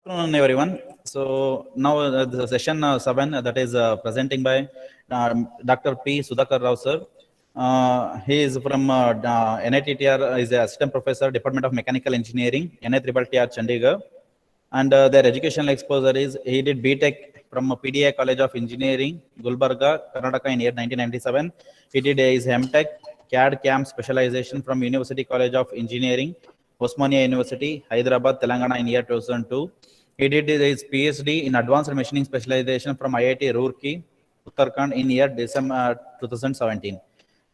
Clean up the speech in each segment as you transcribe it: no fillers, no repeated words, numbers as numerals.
Afternoon, everyone. So now the session 7 that is presenting by Dr. P. Sudhakar Rao sir. He is from NITTR, is a assistant professor, Department of Mechanical Engineering, NITTR Chandigarh. And their educational exposure is he did BTech from PDA College of Engineering, Gulbarga, Karnataka in year 1997. He did his MTech CAD CAM specialization from University College of Engineering, Osmania University, Hyderabad, Telangana in year 2002. He did his PhD in advanced machining specialization from IIT Roorkee, Uttarakhand in year December 2017.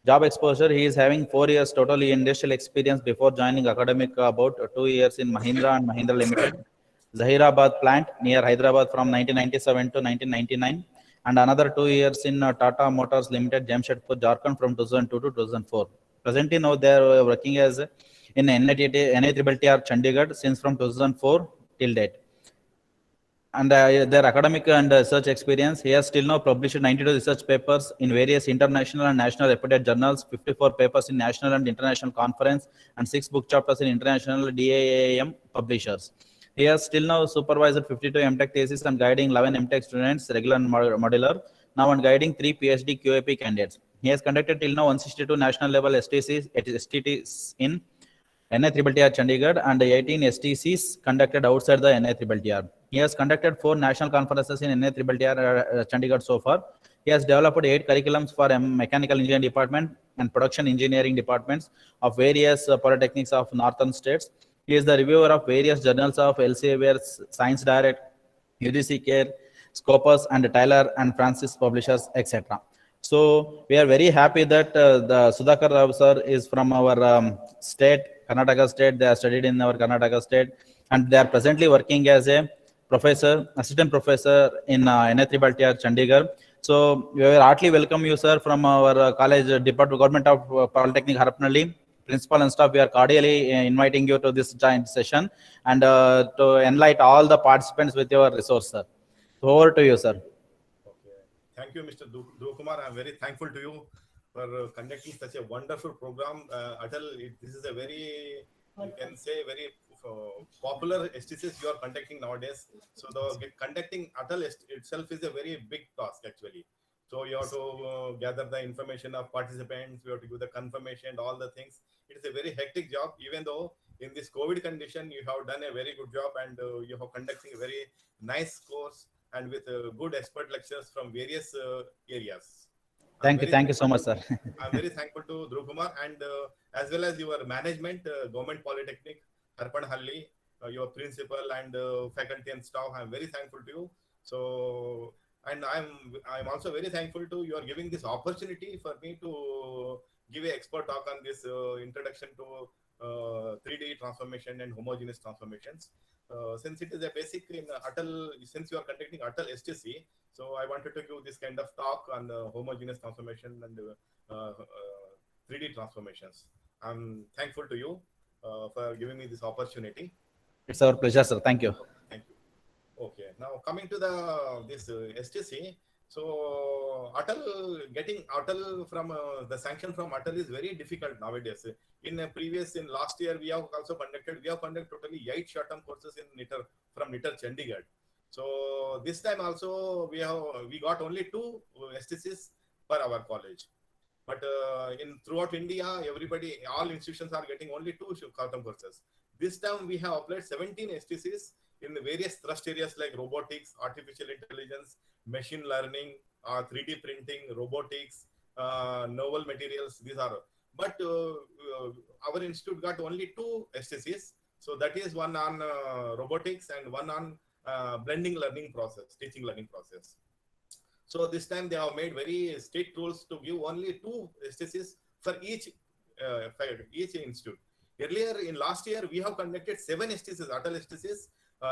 Job exposure, he is having 4 years totally industrial experience before joining academic about 2 years in Mahindra and Mahindra Limited, Zahirabad plant near Hyderabad from 1997 to 1999, and another 2 years in Tata Motors Limited, Jamshedpur, Jharkhand from 2002 to 2004. Presently now they are working as in NITTR Chandigarh since from 2004 till date. And their academic and research experience, he has till now published 92 research papers in various international and national reputed journals, 54 papers in national and international conference, and 6 book chapters in international DAAM publishers. He has still now supervised 52 MTech theses and guiding 11 MTech students, regular and modular, now and guiding 3 PhD QAP candidates. He has conducted till now 162 national level STCs in NITTR Chandigarh and 18 STCs conducted outside the NITTR. He has conducted 4 national conferences in NITTR Chandigarh so far. He has developed 8 curriculums for mechanical engineering department and production engineering departments of various polytechnics of northern states. He is the reviewer of various journals of Elsevier, Science Direct, UGC Care, Scopus and Tyler and Francis Publishers, etc. So we are very happy that the Sudhakar Rao sir is from our state, Karnataka state. They are studied in our Karnataka state, and they are presently working as a professor, assistant professor in NITTR Chandigarh. So we will heartily welcome you, sir, from our college department, Government of Polytechnic Harapanalli. Principal and staff, we are cordially inviting you to this giant session and to enlighten all the participants with your resource, sir. So over to you, sir. Okay. Thank you, Mr. Dhruv Kumar. I'm very thankful to you for conducting such a wonderful program. Atal, this is a very, you can say, very popular STCs you are conducting nowadays. So the conducting Atal itself is a very big task actually. So you have to gather the information of participants, you have to give the confirmation, all the things. It is a very hectic job, even though in this COVID condition, you have done a very good job and you have conducting a very nice course and with good expert lectures from various areas. Thank you so much, sir. I'm very thankful to Dhruv Kumar and as well as your management, Government Polytechnic, Harapanalli, your principal and faculty and staff. I'm very thankful to you. So, and I'm also very thankful to you are giving this opportunity for me to give an expert talk on this introduction to 3D transformation and homogeneous transformations. Since it is a basic in Atal, since you are conducting Atal STC, so I wanted to give this kind of talk on the homogeneous transformation and 3D transformations. I'm thankful to you for giving me this opportunity. It's our pleasure, sir. Thank you. Thank you. Okay, now coming to this STC. So getting Atal from the sanction from Atal is very difficult nowadays. In last year, we have conducted totally 8 short-term courses in NITTR from NITTR Chandigarh. So this time also we got only 2 STCs per our college. But throughout India, all institutions are getting only 2 short-term courses. This time we have applied 17 STCs in the various thrust areas like robotics, artificial intelligence, machine learning, 3D printing, robotics, novel materials. These are, but our institute got only 2 STCs. So that is one on robotics and one on blending learning process, teaching learning process. So this time they have made very strict rules to give only 2 STCs for each institute. Earlier in last year, we have conducted 7 STCs, Atal STCs.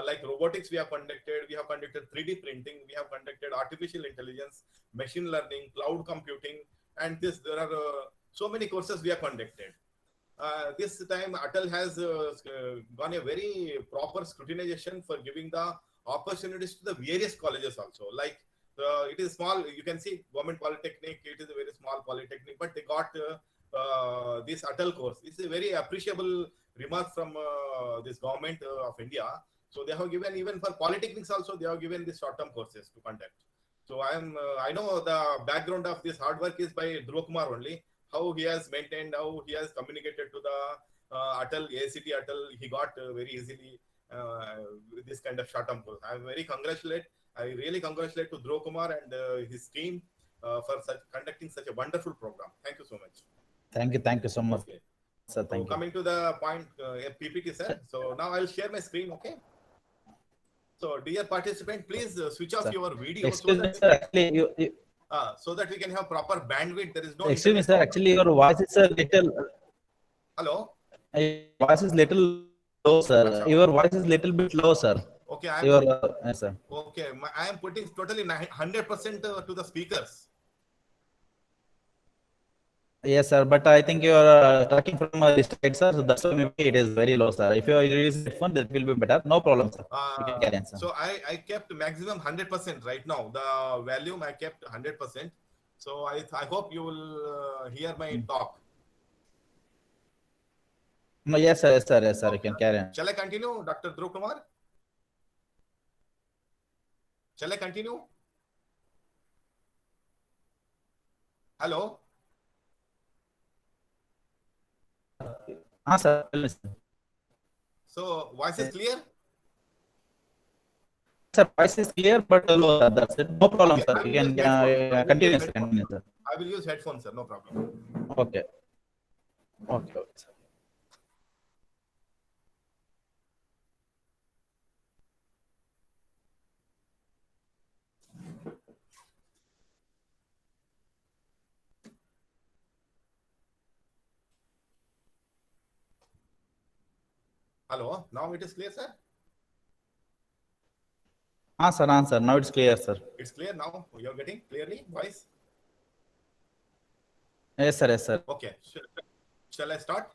Like robotics, we have conducted 3D printing, we have conducted artificial intelligence, machine learning, cloud computing, and there are so many courses we have conducted. This time, Atal has gone a very proper scrutinization for giving the opportunities to the various colleges also. Like it is small, you can see Government Polytechnic, it is a very small polytechnic, but they got this Atal course. It's a very appreciable remark from this government of India. So they have given, even for polytechnics also, they have given these short-term courses to conduct. So I know the background of this hard work is by Dhruv Kumar only, how he has maintained, how he has communicated to the Atal, ACT Atal, he got very easily this kind of short-term course. I really congratulate to Dhruv Kumar and his team for conducting such a wonderful program. Thank you so much. Thank you so much, Okay. sir. So Thank you. coming to the point, PPT, sir. So now I'll share my screen, okay? So dear participant, please switch off Sir. your video Excuse me, sir. Actually, so that we can have proper bandwidth. There is no excuse me, internet sir. problem. Actually, your voice is a little. Hello? Your voice is little low, sir. Achha. Your voice is little bit low, sir. Okay, Yes, sir. okay. I am putting totally 100% to the speakers. Yes, sir. But I think you are talking from this side, sir. So that's why maybe it is very low, sir. If you use headphone, that will be better. No problem, sir. You can carry on, sir. So I kept maximum 100% right now. The volume I kept 100%. So I hope you will hear my talk. No, yes, sir. Yes, sir. Yes, sir. You Okay. can carry on. Shall I continue, Dr. Dhruv Kumar? Shall I continue? Hello? Sir. Listen. So voice is clear? Sir, voice is clear, but low, sir. That's it. No problem, Okay, sir. I will You can use headphone. continue, sir. Continue, sir. I will use headphones, sir. No problem. Okay. Okay, okay, sir. Hello. Now it is clear, sir? Sir. Now it's clear, sir. It's clear now? You're getting clearly voice? Yes, sir. Yes, sir. Okay. Shall I start?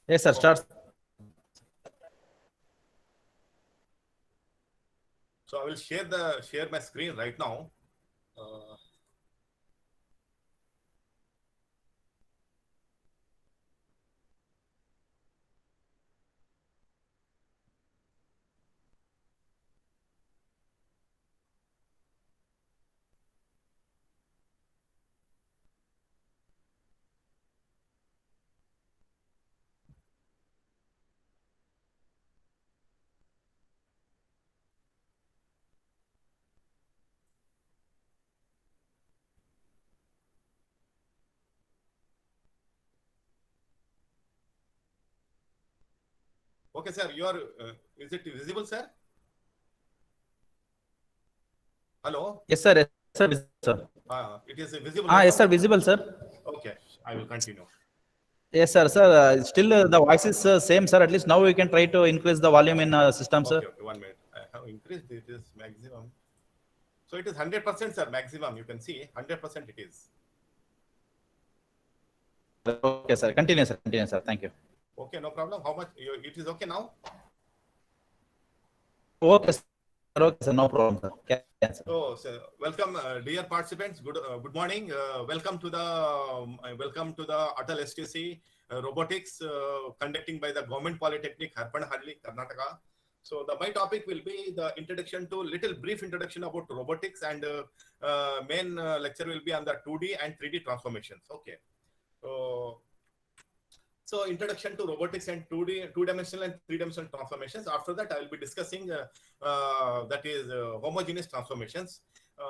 Yes, sir. Start. So I will share my screen right now. Okay, sir. Is it visible, sir? Hello? Yes, sir. Yes, sir. Yes, sir. It is visible. Yes, sir. Visible, sir. Okay. I will continue. Yes, sir. Sir, still the voice is same, sir. At least now we can try to increase the volume in system, sir. Okay, 1 minute. I have increased it is maximum. So it is 100%, sir, maximum. You can see 100% it is. Okay, sir. Continue, sir. Continue, sir. Thank you. Okay, no problem. How much? It is okay now? Okay, sir. Okay, sir. No problem, sir. Yes, sir. So welcome, dear participants. Good morning. Welcome to the Atal STC robotics conducting by the Government Polytechnic, Harpanhalli, Karnataka. So my topic will be the introduction to brief introduction about robotics, and main lecture will be on the 2D and 3D transformations. Okay. So introduction to robotics and 2-dimensional and 3-dimensional transformations. After that, I will be discussing that is homogeneous transformations.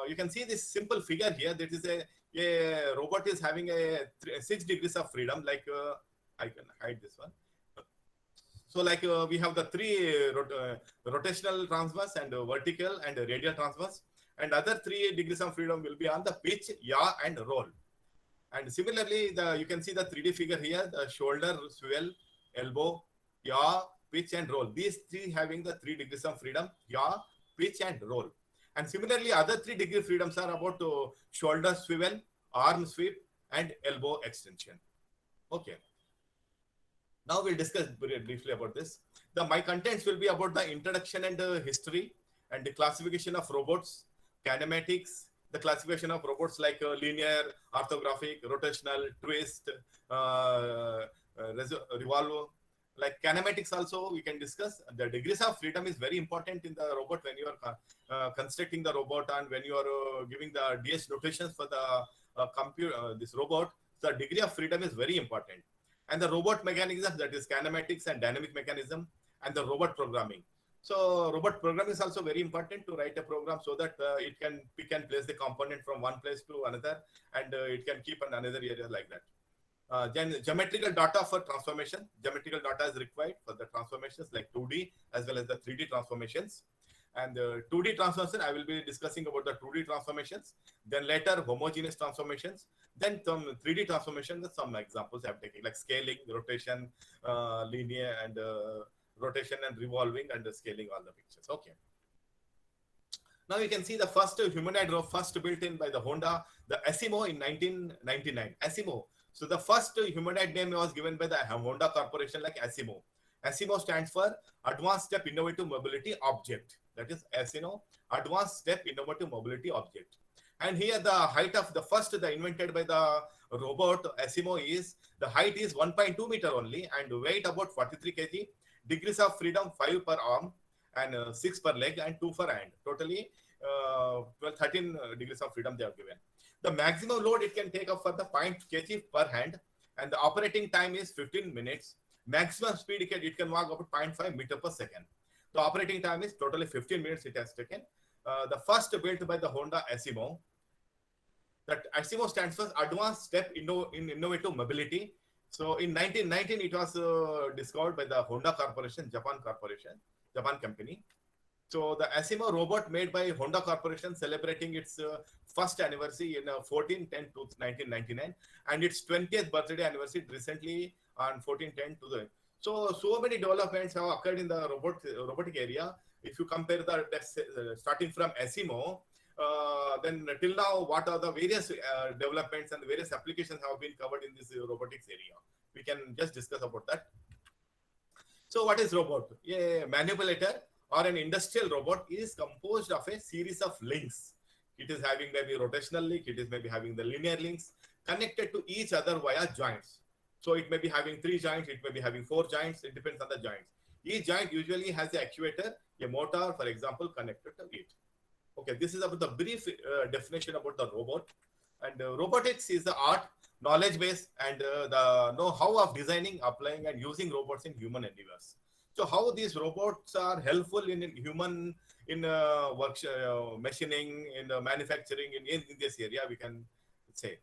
You can see this simple figure here. That is a robot is having 6 degrees of freedom. Like I can hide this one. So like we have the 3 rotational transverse and vertical and radial transverse, and other 3 degrees of freedom will be on the pitch, yaw, and roll. And similarly, you can see the 3D figure here: the shoulder, swivel, elbow, yaw, pitch, and roll. These 3 having the 3 degrees of freedom: yaw, pitch, and roll. And similarly, other 3 degree freedoms are about shoulder swivel, arm sweep, and elbow extension. Okay. Now we'll discuss very briefly about this. My contents will be about the introduction and history and the classification of robots, kinematics, the classification of robots like linear, orthographic, rotational, twist, revolve, Like kinematics also we can discuss. The degrees of freedom is very important in the robot when you are constructing the robot and when you are giving the DS notations for the computer, this robot. The degree of freedom is very important. And the robot mechanism, that is kinematics and dynamic mechanism, and the robot programming. So robot programming is also very important to write a program so that it can pick and place the component from one place to another, and it can keep in another area like that. Then geometrical data for transformation. Geometrical data is required for the transformations like 2D as well as the 3D transformations. And 2D transformation, I will be discussing about the 2D transformations. Then later homogeneous transformations. Then some 3D transformations, some examples I have taken like scaling, rotation, linear and rotation and revolving and scaling all the pictures. Okay. Now you can see the first humanoid robot first built in by the Honda, the Asimo in 1999. Asimo. So the first humanoid name was given by the Honda Corporation like Asimo. Asimo stands for Advanced Step Innovative Mobility Object. That is Asimo, Advanced Step Innovative Mobility Object. And here the height of the first, the invented by the robot Asimo is, the height is 1.2 meter only and weight about 43 kg. Degrees of freedom 5 per arm and 6 per leg and 2 per hand. Totally 13 degrees of freedom they are given. The maximum load it can take up for the 0.0 kg per hand, and the operating time is 15 minutes. Maximum speed it can walk about 0.5 meter per second. The operating time is totally 15 minutes it has taken. The first built by the Honda Asimo. That Asimo stands for Advanced Step in Innovative Mobility. So in 1919 it was discovered by the Honda Corporation, Japan company. So the Asimo robot made by Honda Corporation celebrating its first anniversary in 14/10/1999 and its 20th birthday anniversary recently on 14/10 to the. So many developments have occurred in the robotic area. If you compare the starting from Asimo, then till now, what are the various developments and the various applications have been covered in this robotics area? We can just discuss about that. So what is robot? A manipulator or an industrial robot is composed of a series of links. It is having maybe rotational link, it is maybe having the linear links connected to each other via joints. So it may be having 3 joints, it may be having 4 joints, it depends on the joints. Each joint usually has an actuator, a motor, for example, connected to it. Okay, this is about the brief definition about the robot. And robotics is the art, knowledge base, and the know-how of designing, applying, and using robots in human endeavors. So how these robots are helpful in human, in machining, in manufacturing, in this area, we can say.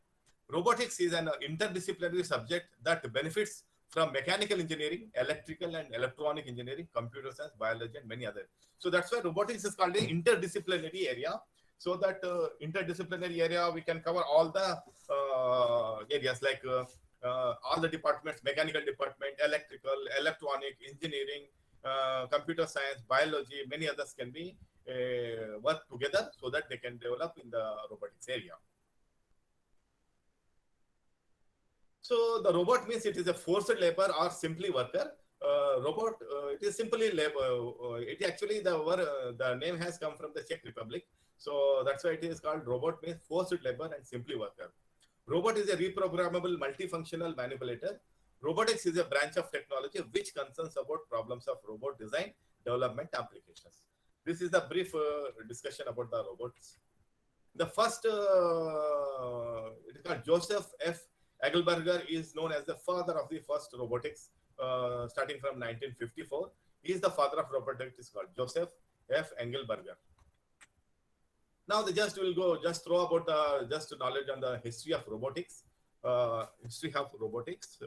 Robotics is an interdisciplinary subject that benefits from mechanical engineering, electrical and electronic engineering, computer science, biology, and many others. So that's why robotics is called an interdisciplinary area. So that interdisciplinary area, we can cover all the areas like all the departments, mechanical department, electrical, electronic, engineering, computer science, biology, many others can be work together so that they can develop in the robotics area. So the robot means it is a forced labor or simply worker. Robot, it is simply labor. It actually the name has come from the Czech Republic. So that's why it is called robot means forced labor and simply worker. Robot is a reprogrammable multifunctional manipulator. Robotics is a branch of technology which concerns about problems of robot design, development, applications. This is the brief discussion about the robots. The first, it is called Joseph F. Engelberger, is known as the father of the first robotics, starting from 1954. He is the father of robotics, called Joseph F. Engelberger. Now they just will go just throw about just knowledge on the history of robotics. History of robotics,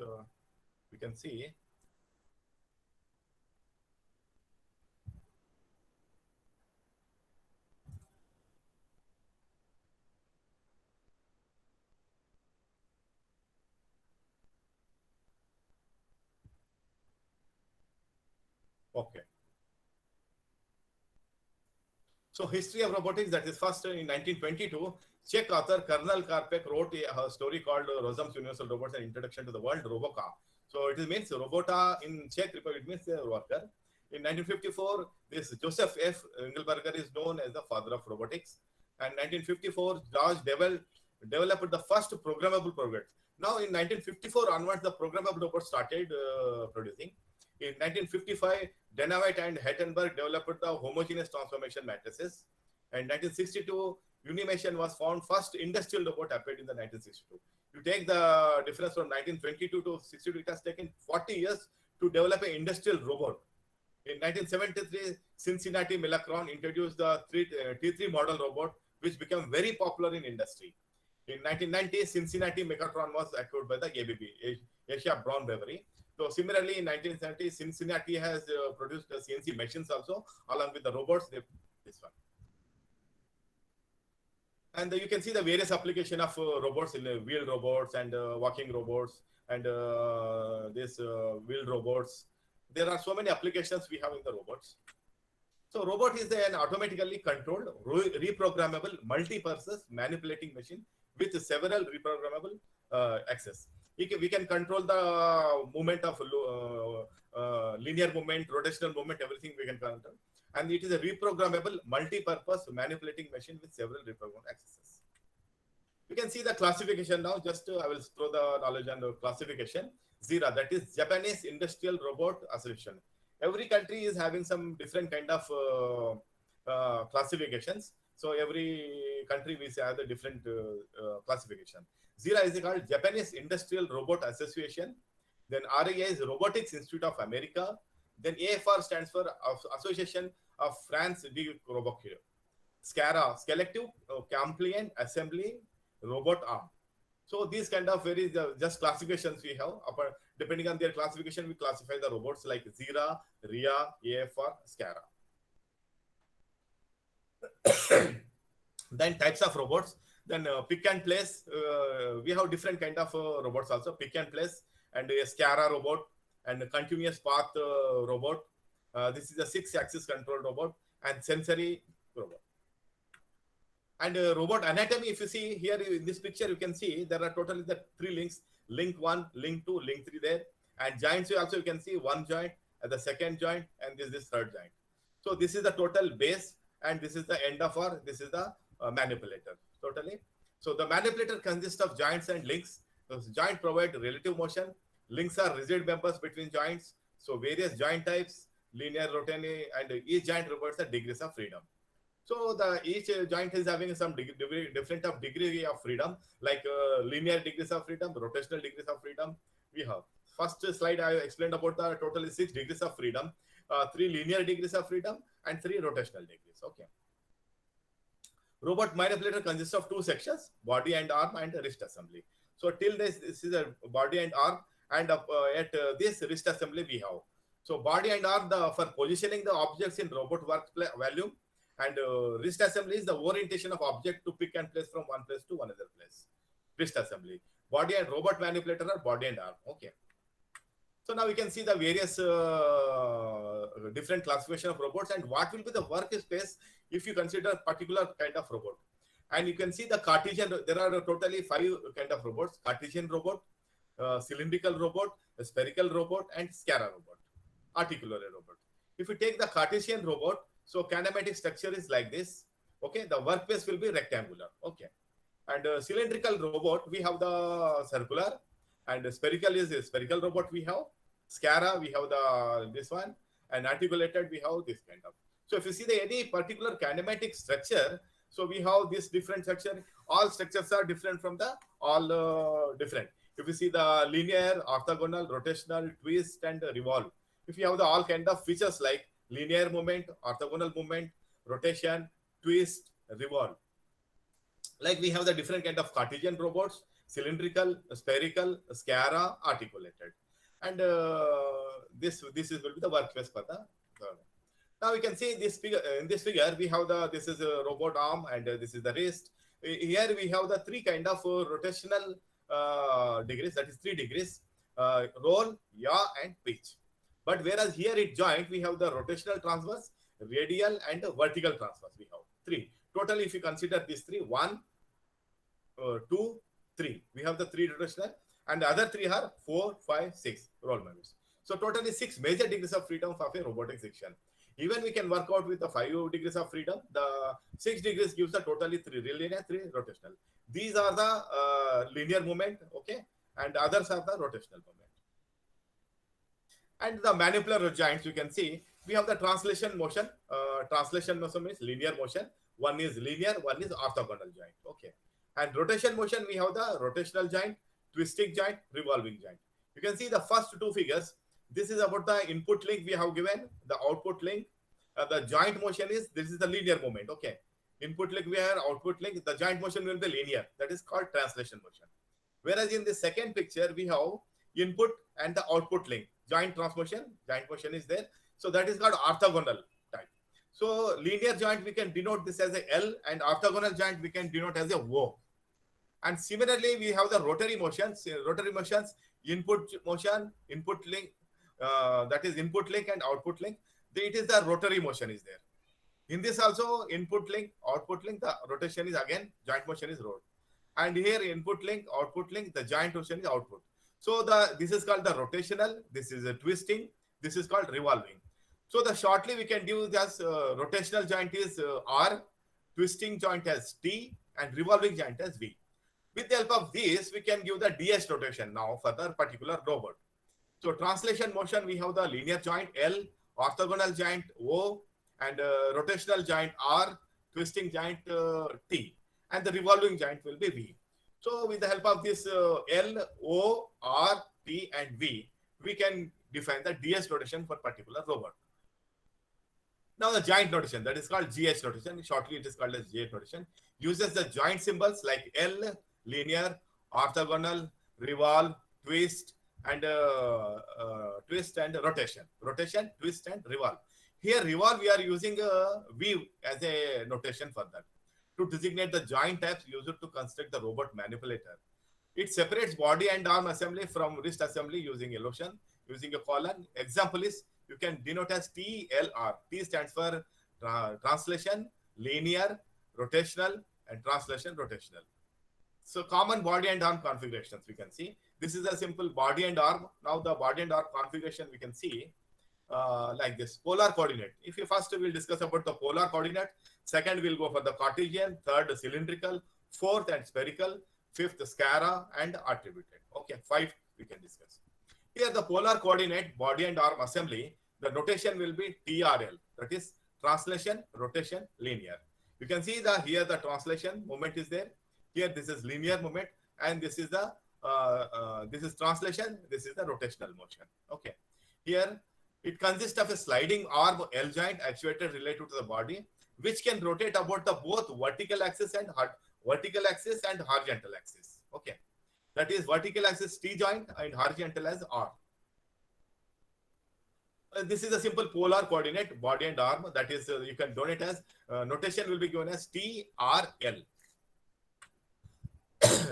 we can see. Okay. So history of robotics, that is first in 1922, Czech author Colonel Karpek wrote a story called Rossum's Universal Robots, an Introduction to the World, Roboka. So it means Robota in Czech Republic, it means a worker. In 1954, this Joseph F. Engelberger is known as the father of robotics. And 1954, George developed the first programmable robot. Now in 1954 onwards, the programmable robot started producing. In 1955, Denavite and Hettenberg developed the homogeneous transformation matrices. And 1962, Unimation was found. First industrial robot appeared in the 1962. You take the difference from 1922 to 62, it has taken 40 years to develop an industrial robot. In 1973, Cincinnati Milacron introduced the T3 model robot, which became very popular in industry. In 1990, Cincinnati Megatron was acquired by the ABB, Asia Brown Boveri. So similarly, in 1970, Cincinnati has produced the CNC machines also, along with the robots. This one. And you can see the various application of robots in wheel robots and walking robots and this wheel robots. There are so many applications we have in the robots. So robot is an automatically controlled, reprogrammable, multi-purpose manipulating machine with several reprogrammable axes. We can control the movement of linear movement, rotational movement, everything we can control. And it is a reprogrammable, multi-purpose manipulating machine with several reprogrammed axes. You can see the classification now. Just I will throw the knowledge on the classification. JIRA, that is Japanese Industrial Robot Association. Every country is having some different kind of classifications. So every country we have the different classification. JIRA is called Japanese Industrial Robot Association. Then RIA is Robotics Institute of America. Then AFR stands for Association of France de Robotics. SCARA, Selective Compliant Assembly Robot Arm. So these kind of very just classifications we have. Depending on their classification, we classify the robots like JIRA, RIA, AFR, SCARA. Then types of robots. Then pick and place. We have different kind of robots also. Pick and place and a SCARA robot and a continuous path robot. This is a 6-axis control robot and sensory robot. And robot anatomy, if you see here in this picture, you can see there are totally the 3 links, link 1, link 2, link 3 there. And joints also you can see 1 joint and the 2nd joint and this 3rd joint. So this is the total base and this is the end of our, this is the manipulator totally. So the manipulator consists of joints and links. The joint provide relative motion. Links are rigid members between joints. So various joint types, linear, rotary, and each joint represents the degrees of freedom. So each joint is having some different of degree of freedom, like linear degrees of freedom, rotational degrees of freedom. We have first slide I explained about the total is 6 degrees of freedom, 3 linear degrees of freedom, and 3 rotational degrees. Okay. Robot manipulator consists of 2 sections: body and arm and wrist assembly. So till this is a body and arm, and at this wrist assembly we have. So body and arm for positioning the objects in robot work volume. And wrist assembly is the orientation of object to pick and place from one place to another place. Wrist assembly. Body and robot manipulator are body and arm. Okay. So now we can see the various different classification of robots and what will be the workspace if you consider a particular kind of robot. And you can see the Cartesian, there are totally 5 kind of robots: Cartesian robot, cylindrical robot, spherical robot, and SCARA robot, articulate robot. If you take the Cartesian robot, so kinematic structure is like this. Okay, the workpiece will be rectangular. Okay, and cylindrical robot we have the circular, and spherical is a spherical robot we have. SCARA we have the this one, and articulated we have this kind of. So if you see the any particular kinematic structure, so we have this different structure. All structures are different from the all different. If you see the linear, orthogonal, rotational, twist, and revolve. If you have the all kind of features like linear movement, orthogonal movement, rotation, twist, revolve. Like we have the different kind of Cartesian robots, cylindrical, spherical, SCARA, articulated. And this will be the workspace for the. Now we can see this figure. In this figure, we have this is a robot arm and this is the wrist. Here we have the 3 kind of rotational degrees, that is 3 degrees, roll, yaw, and pitch. But whereas here it joint, we have the rotational transverse, radial, and vertical transverse. We have 3. Totally, if you consider these 3, 1, 2, 3. We have the 3 rotational, and the other 3 are 4, 5, 6 roll members. So totally 6 major degrees of freedom for a robotic section. Even we can work out with the 5 degrees of freedom. The 6 degrees gives the totally 3 linear, 3 rotational. These are the linear movement, okay, and others are the rotational movement. And the manipular joints, you can see, we have the translation motion. Translation motion means linear motion. One is linear, one is orthogonal joint. Okay. And rotation motion, we have the rotational joint, twisting joint, revolving joint. You can see the first two figures. This is about the input link we have given, the output link. The joint motion is, this is the linear movement. Okay. Input link we have, output link. The joint motion will be linear. That is called translation motion. Whereas in the second picture, we have input and the output link. Joint transmotion, joint motion is there. So that is called orthogonal type. So linear joint, we can denote this as a L, and orthogonal joint, we can denote as a O. And similarly, we have the rotary motions. Rotary motions, input motion, input link, that is input link and output link. It is the rotary motion is there. In this also, input link, output link, the rotation is again, joint motion is rot. And here input link, output link, the joint motion is output. So this is called the rotational, this is a twisting, this is called revolving. So the shortly we can do this rotational joint is R, twisting joint as T, and revolving joint as V. With the help of this, we can give the DS rotation now for the particular robot. So translation motion, we have the linear joint L, orthogonal joint O, and rotational joint R, twisting joint T, and the revolving joint will be V. So with the help of this L, O, R, T, and V, we can define the DS rotation for particular robot. Now the joint notation, that is called GH notation. Shortly it is called as GH notation. Uses the joint symbols like L, linear, orthogonal, revolve, twist, and rotation. Rotation, twist, and revolve. Here revolve, we are using V as a notation for that, to designate the joint types used to construct the robot manipulator. It separates body and arm assembly from wrist assembly using a lotion, using a colon. Example is, you can denote as TLR. T stands for translation, linear, rotational, and translation, rotational. So common body and arm configurations we can see. This is a simple body and arm. Now the body and arm configuration we can see like this. Polar coordinate. If you first will discuss about the polar coordinate, second we'll go for the Cartesian, third cylindrical, fourth and spherical, fifth scara and attributed. Okay, 5 we can discuss. Here the polar coordinate body and arm assembly, the notation will be TRL, that is translation, rotation, linear. You can see that here the translation moment is there. Here this is linear moment, and this is the this is translation, this is the rotational motion. Okay. Here it consists of a sliding arm L joint actuated related to the body, which can rotate about the both vertical axis and horizontal axis. Okay. That is vertical axis T joint and horizontal as R. This is a simple polar coordinate body and arm, that is you can donate as notation will be given as TRL.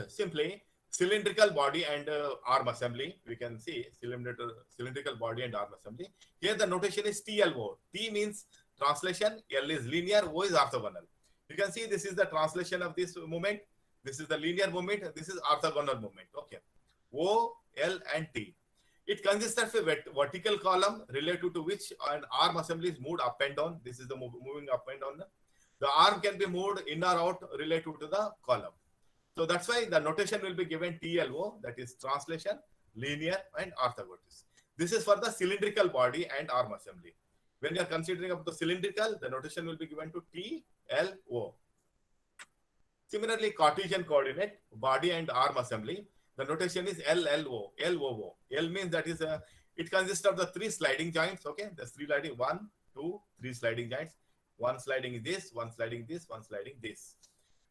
Simply cylindrical body and arm assembly, we can see cylindrical body and arm assembly. Here the notation is TLO. T means translation, L is linear, O is orthogonal. You can see this is the translation of this movement. This is the linear movement. This is orthogonal movement. Okay. O, L, and T. It consists of a vertical column related to which an arm assembly is moved up and down. This is the moving up and down. The arm can be moved in or out related to the column. So that's why the notation will be given TLO, that is translation, linear, and orthogonal. This is for the cylindrical body and arm assembly. When you are considering about the cylindrical, the notation will be given to TLO. Similarly, Cartesian coordinate, body and arm assembly, the notation is LLO, LOO. L means that is it consists of the 3 sliding joints. Okay, the 3 sliding, 1, 2, 3 sliding joints. One sliding is this, one sliding this, one sliding this.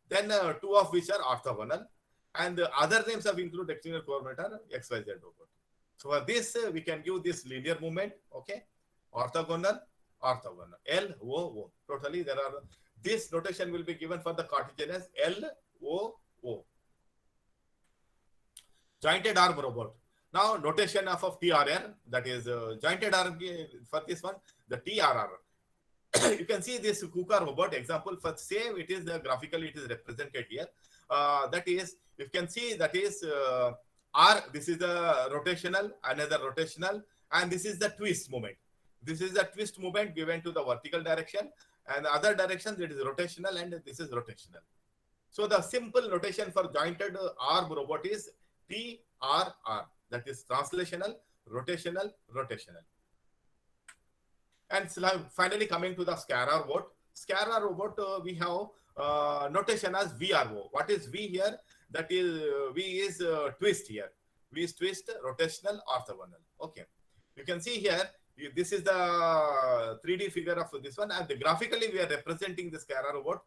Then 2 of which are orthogonal, and the other names have included external coordinate are XYZ robot. So for this, we can give this linear movement. Okay, orthogonal, orthogonal, LOO. Totally, there are. This notation will be given for the Cartesian as LOO. Jointed arm robot. Now notation of TRR, that is jointed arm for this one, the TRR. You can see this KUKA robot example. For same, it is graphically it is represented here. That is, you can see that is R. This is the rotational, another rotational, and this is the twist movement. This is the twist movement given to the vertical direction, and the other direction that is rotational, and this is rotational. So the simple notation for jointed arm robot is TRR. That is translational, rotational, rotational. And finally coming to the SCARA robot. SCARA robot, we have notation as VRO. What is V here? That is, V is twist here. V is twist, rotational, orthogonal. Okay. You can see here, this is the 3D figure of this one. And graphically, we are representing the SCARA robot.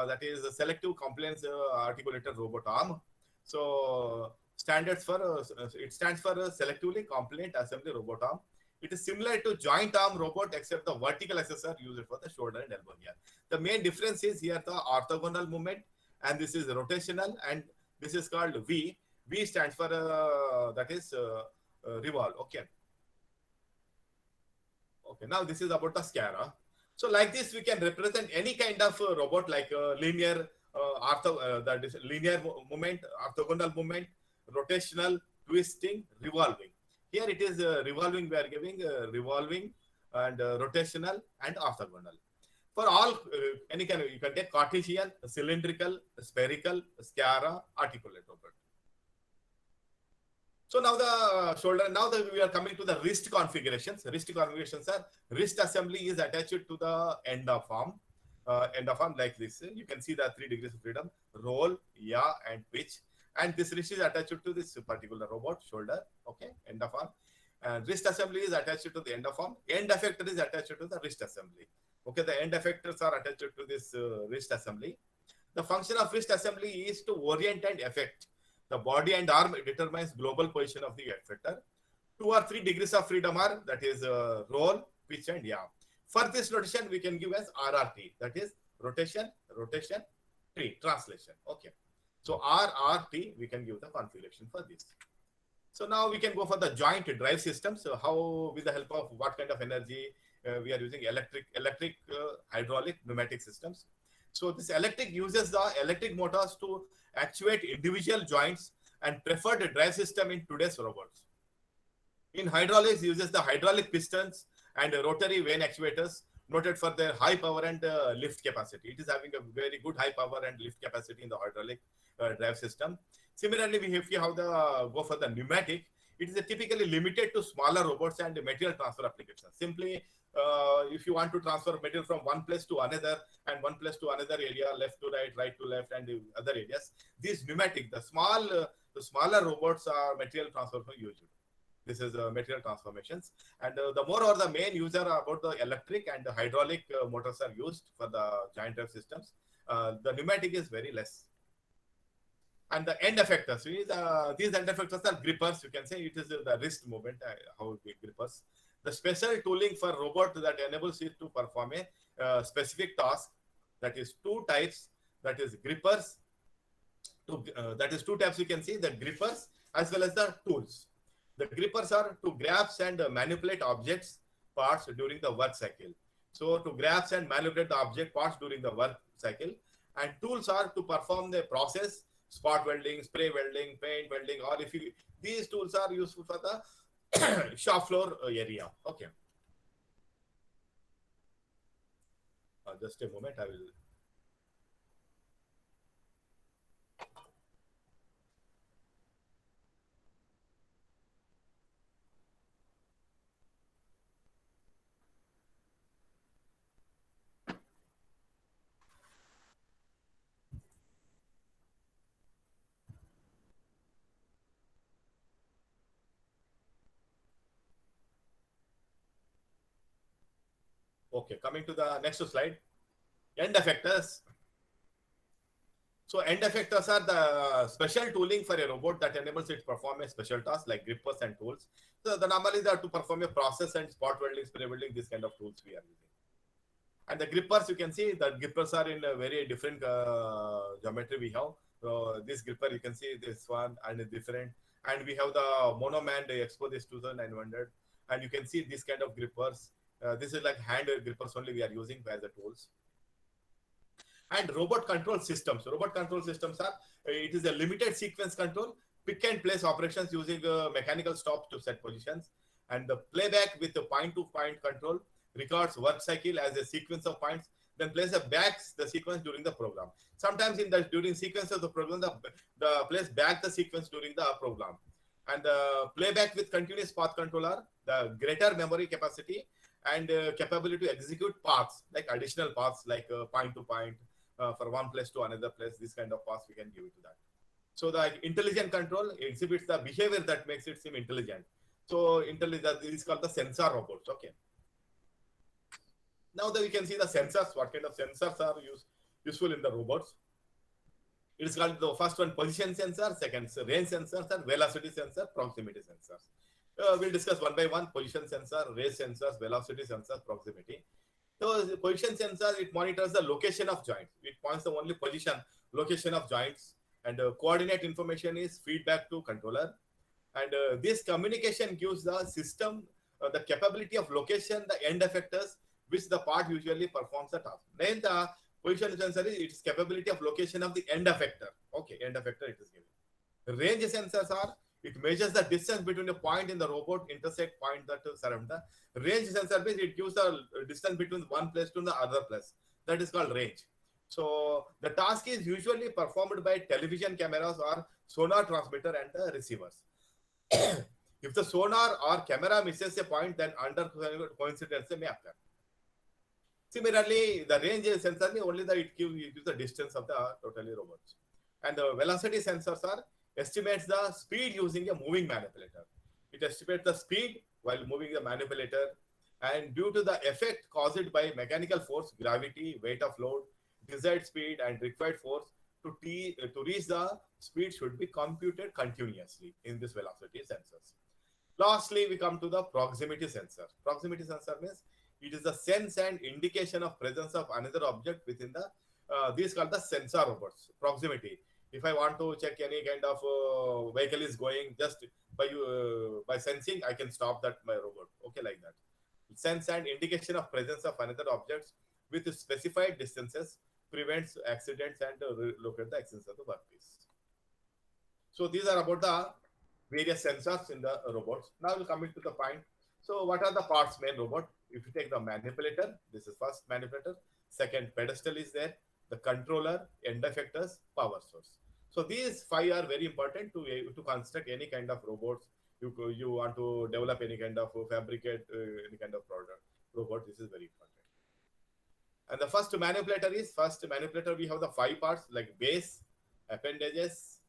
That is a selective compliance articulated robot arm. So standards for, it stands for selectively compliant assembly robot arm. It is similar to joint arm robot, except the vertical axis are used for the shoulder and elbow here. The main difference is here the orthogonal movement, and this is rotational, and this is called V. V stands for that is revolve. Okay. Okay. Now this is about the SCARA. So like this, we can represent any kind of robot like linear that is linear movement, orthogonal movement, rotational, twisting, revolving. Here it is revolving, we are giving revolving and rotational and orthogonal. For all, any kind of, you can take Cartesian, cylindrical, spherical, SCARA, articulate robot. So now the shoulder, now that we are coming to the wrist configurations. Wrist configurations are, wrist assembly is attached to the end of arm like this. You can see the 3 degrees of freedom, roll, yaw, and pitch. And this wrist is attached to this particular robot shoulder, okay, end of arm. And wrist assembly is attached to the end of arm. End effector is attached to the wrist assembly. Okay, the end effectors are attached to this wrist assembly. The function of wrist assembly is to orient and effect. The body and arm determines global position of the effector. 2 or 3 degrees of freedom are, that is roll, pitch, and yaw. For this rotation, we can give as RRT, that is rotation, rotation, T, translation. Okay. So RRT, we can give the configuration for this. So now we can go for the joint drive system. So how, with the help of what kind of energy we are using, electric, hydraulic, pneumatic systems. So this electric uses the electric motors to actuate individual joints and preferred drive system in today's robots. In hydraulics, uses the hydraulic pistons and rotary vane actuators, noted for their high power and lift capacity. It is having a very good high power and lift capacity in the hydraulic drive system. Similarly, if you have the go for the pneumatic, it is typically limited to smaller robots and material transfer applications. Simply, if you want to transfer material from one place to another and one place to another area, left to right, right to left, and other areas, these pneumatic, the smaller robots are material transfer for used. This is material transformations, and the more or the main user about the electric and the hydraulic motors are used for the giant drive systems. The pneumatic is very less. And the end effectors, these end effectors are grippers. You can say it is the wrist movement, how big grippers. The special tooling for robot that enables it to perform a specific task. That is 2 types. That is grippers. That is 2 types. You can see the grippers as well as the tools. The grippers are to grasp and manipulate objects parts during the work cycle. So to grasp and manipulate the object parts during the work cycle. And tools are to perform the process, spot welding, spray welding, paint welding, or if you, these tools are useful for the shop floor area. Okay. Just a moment, I will. Okay, coming to the next slide. End effectors. So end effectors are the special tooling for a robot that enables it to perform a special task like grippers and tools. So the normally they are to perform a process and spot welding, spray welding, this kind of tools we are using. And the grippers, you can see the grippers are in a very different geometry we have. So this gripper, you can see this one and different. And we have the Monoman, the Expo this 2900. And you can see this kind of grippers. This is like hand grippers only we are using as the tools. And robot control systems. Robot control systems are, it is a limited sequence control, pick and place operations using mechanical stops to set positions. And the playback with the point-to-point control records work cycle as a sequence of points, then plays back the sequence during the program. Sometimes in the during sequence of the program, the plays back the sequence during the program. And playback with continuous path controller, the greater memory capacity and capability to execute paths, like additional paths, like point to point, for one place to another place. This kind of paths we can give it to that. So the intelligent control exhibits the behavior that makes it seem intelligent. So intelligent is called the sensor robots. Okay. Now that we can see the sensors, what kind of sensors are useful in the robots. It is called the first one position sensor, second range sensors, and velocity sensor, proximity sensors. We'll discuss one by one: position sensor, range sensors, velocity sensors, proximity. So the position sensor, it monitors the location of joints. It points the only position, location of joints, and coordinate information is feedback to controller. And this communication gives the system the capability of location the end effectors which the part usually performs the task. Then the position sensor is its capability of location of the end effector. Okay, end effector it is given. Range sensors are, it measures the distance between a point in the robot intersect point that surround the range sensor means it gives the distance between one place to the other place. That is called range. So the task is usually performed by television cameras or sonar transmitter and the receivers. If the sonar or camera misses a point, then under coincidence may occur. Similarly, the range sensor only that it gives the distance of the totally robots. And the velocity sensors are estimates the speed using a moving manipulator. It estimates the speed while moving the manipulator, and due to the effect caused by mechanical force, gravity, weight of load, desired speed, and required force to reach the speed should be computed continuously in this velocity sensors. Lastly, we come to the proximity sensor. Proximity sensor means it is the sense and indication of presence of another object within the, these called the sensor robots. Proximity. If I want to check any kind of vehicle is going, just by sensing, I can stop that my robot. Okay, like that. Sense and indication of presence of another objects with specified distances prevents accidents and locate the existence of the workpiece. So these are about the various sensors in the robots. Now we'll come into the point. So what are the parts main robot? If you take the manipulator, this is first manipulator. Second, pedestal is there. The controller, end effectors, power source. So these five are very important to construct any kind of robots. You want to develop any kind of fabricate any kind of product robot. This is very important. And the first manipulator. We have the five parts like base, appendages,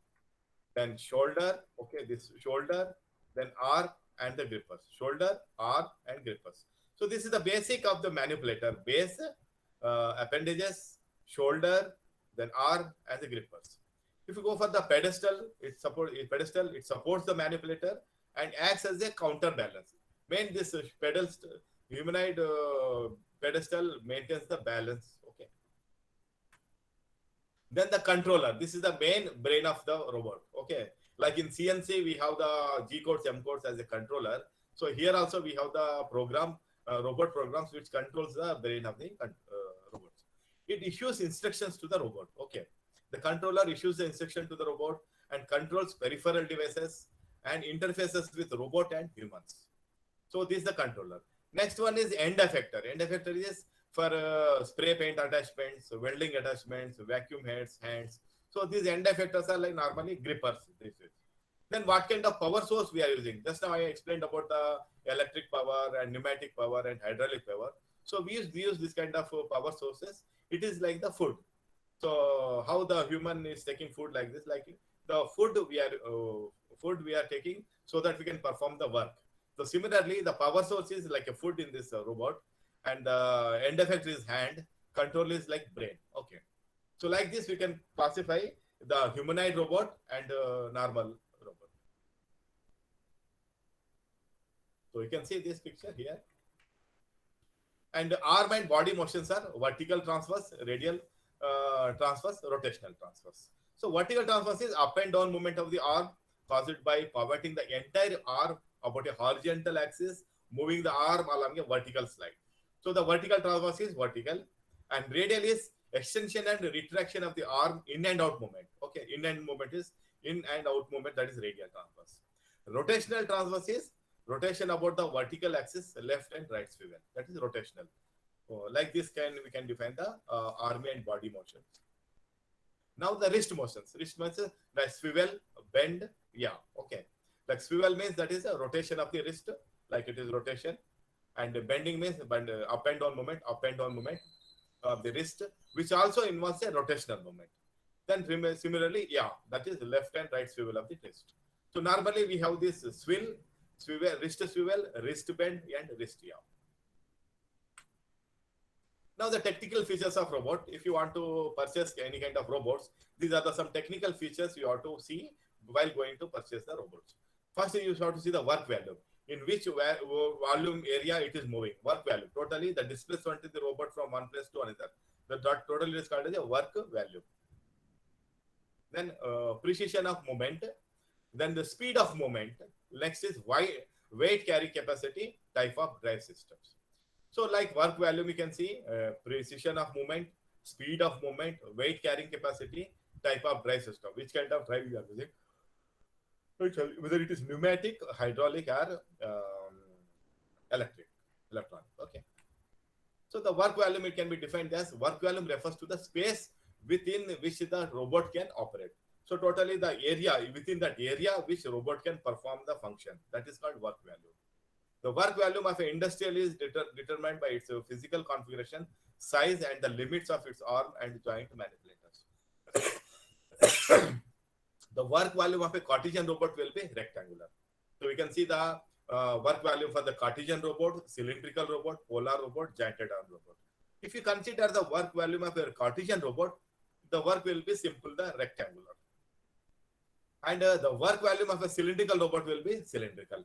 then shoulder. Okay, this shoulder, then arm and the grippers. Shoulder, arm, and grippers. So this is the basic of the manipulator: base, appendages, shoulder, then arm, and the grippers. If you go for the pedestal, it supports the manipulator and acts as a counterbalance. Main this humanoid pedestal maintains the balance. Okay. Then the controller. This is the main brain of the robot. Okay. Like in CNC, we have the G codes, M codes as a controller. So here also we have the robot programs which controls the brain of the robots. It issues instructions to the robot. Okay. The controller issues the instruction to the robot and controls peripheral devices and interfaces with robot and humans. So this is the controller. Next one is end effector. End effector is for spray paint attachments, welding attachments, vacuum heads, hands. So these end effectors are like normally grippers. Then what kind of power source we are using? Just now I explained about the electric power and pneumatic power and hydraulic power. So we use this kind of power sources. It is like the food. So how the human is taking food like this, like the food we are taking so that we can perform the work. So similarly, the power source is like a food in this robot, and the end effector is hand, control is like brain. Okay. So like this, we can classify the humanoid robot and normal robot. So you can see this picture here. And arm and body motions are vertical transverse, radial transverse, rotational transverse. So vertical transverse is up and down movement of the arm caused by pivoting the entire arm about a horizontal axis, moving the arm along a vertical slide. So the vertical transverse is vertical, and radial is extension and retraction of the arm in and out movement. Okay, in and movement is in and out movement, that is radial transverse. Rotational transverse is rotation about the vertical axis, left and right swivel. That is rotational. So like this we can define the arm and body motion. Now the wrist motions. Wrist motions like swivel, bend, yeah, okay. Like swivel means that is a rotation of the wrist, like it is rotation, and bending means up and down movement, of the wrist, which also involves a rotational movement. Then similarly, yeah, that is left and right swivel of the wrist. So normally we have this swivel, wrist bend, and wrist yaw. Now the technical features of robot. If you want to purchase any kind of robots, these are some technical features you have to see while going to purchase the robots. First, you have to see the work value. In which volume area it is moving. Work value. Totally, the displacement of the robot from one place to another. The total is called as a work value. Then precision of movement. Then the speed of movement. Next is weight carry capacity, type of drive systems. So like work value, we can see precision of movement, speed of movement, weight carrying capacity, type of drive system, which kind of drive you are using, whether it is pneumatic, hydraulic, or electronic. Okay. So the work volume, it can be defined as work volume refers to the space within which the robot can operate. So totally the area, within that area which robot can perform the function, that is called work value. The work volume of an industrial is determined by its physical configuration, size, and the limits of its arm and joint manipulators. The work volume of a Cartesian robot will be rectangular. So we can see the work value for the Cartesian robot, cylindrical robot, polar robot, jointed arm robot. If you consider the work volume of a Cartesian robot, the work will be simple, the rectangular. And the work volume of a cylindrical robot will be cylindrical.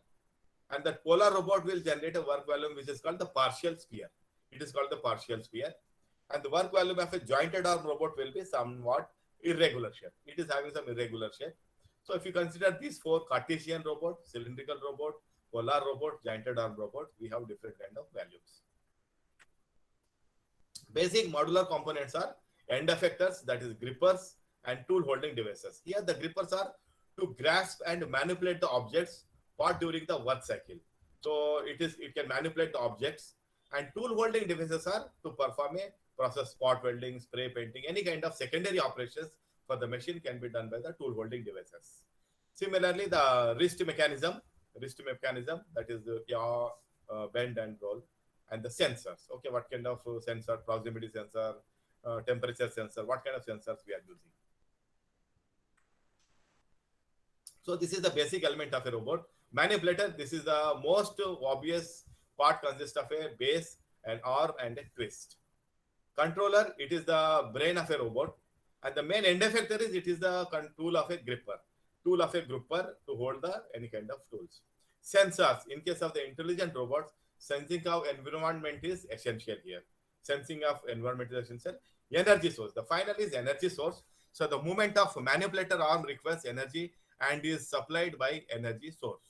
And that polar robot will generate a work volume which is called the partial sphere. It is called the partial sphere. And the work volume of a jointed arm robot will be somewhat irregular shape. It is having some irregular shape. So if you consider these four Cartesian robot, cylindrical robot, polar robot, jointed arm robot, we have different kind of values. Basic modular components are end effectors, that is grippers, and tool holding devices. Here the grippers are to grasp and manipulate the objects part during the work cycle. So it can manipulate the objects, and tool holding devices are to perform a process, spot welding, spray painting, any kind of secondary operations for the machine can be done by the tool holding devices. Similarly, the wrist mechanism, that is the yaw, bend and roll, and the sensors. Okay, what kind of sensor, proximity sensor, temperature sensor, what kind of sensors we are using. So this is the basic element of a robot. Manipulator, this is the most obvious part, consists of a base, an arm, and a twist. Controller, it is the brain of a robot. And the main end effector is, it is the tool of a gripper. Tool of a gripper to hold the any kind of tools. Sensors, in case of the intelligent robots, sensing of environment is essential here. Sensing of environment is essential. Energy source, the final is energy source. So the movement of manipulator arm requires energy and is supplied by energy source.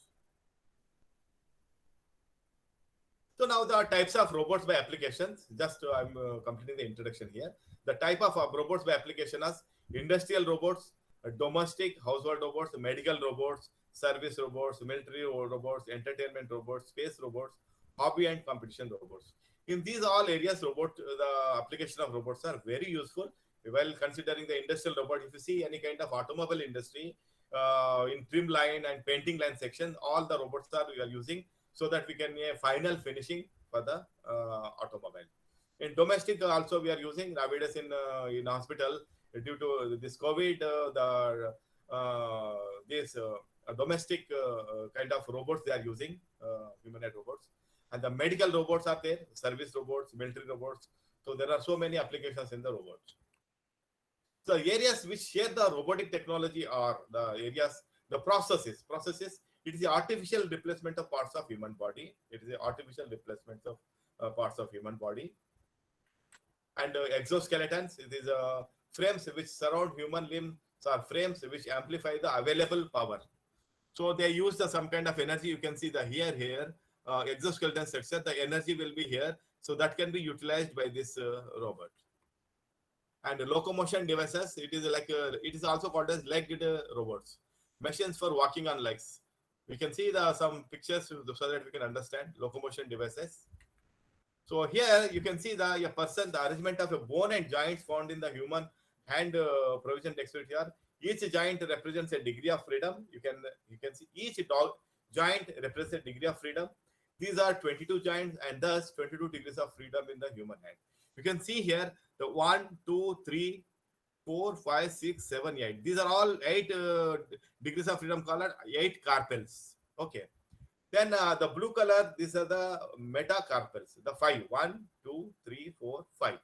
So now the types of robots by applications, just I'm completing the introduction here. The type of robots by application is industrial robots, domestic household robots, medical robots, service robots, military robots, entertainment robots, space robots, hobby and competition robots. In these all areas, the application of robots are very useful. While considering the industrial robot, if you see any kind of automobile industry, in trim line and painting line section, all the robots we are using so that we can final finishing for the automobile. In domestic also we are using nowadays in hospital due to this COVID, domestic kind of robots they are using, humanoid robots. And the medical robots are there, service robots, military robots. So there are so many applications in the robots. So areas which share the robotic technology are the areas, the processes. It is the artificial replacement of parts of human body. It is the artificial replacement of parts of human body. And exoskeletons, it is frames which surround human limbs, are frames which amplify the available power. So they use some kind of energy. You can see the here, exoskeleton section, the energy will be here. So that can be utilized by this robot. And locomotion devices, it is like it is also called as legged robots, machines for walking on legs. We can see some pictures so that we can understand locomotion devices. So here you can see the arrangement of a bone and joints found in the human hand provision dexterity are Each joint represents a degree of freedom. You can see each joint represents a degree of freedom. These are 22 joints and thus 22 degrees of freedom in the human hand. You can see here the 1, 2, 3, 4, 5, 6, 7, 8. These are all 8 degrees of freedom called 8 carpels. Okay. Then the blue color, these are the metacarpals, the 5. 1, 2, 3, 4, 5.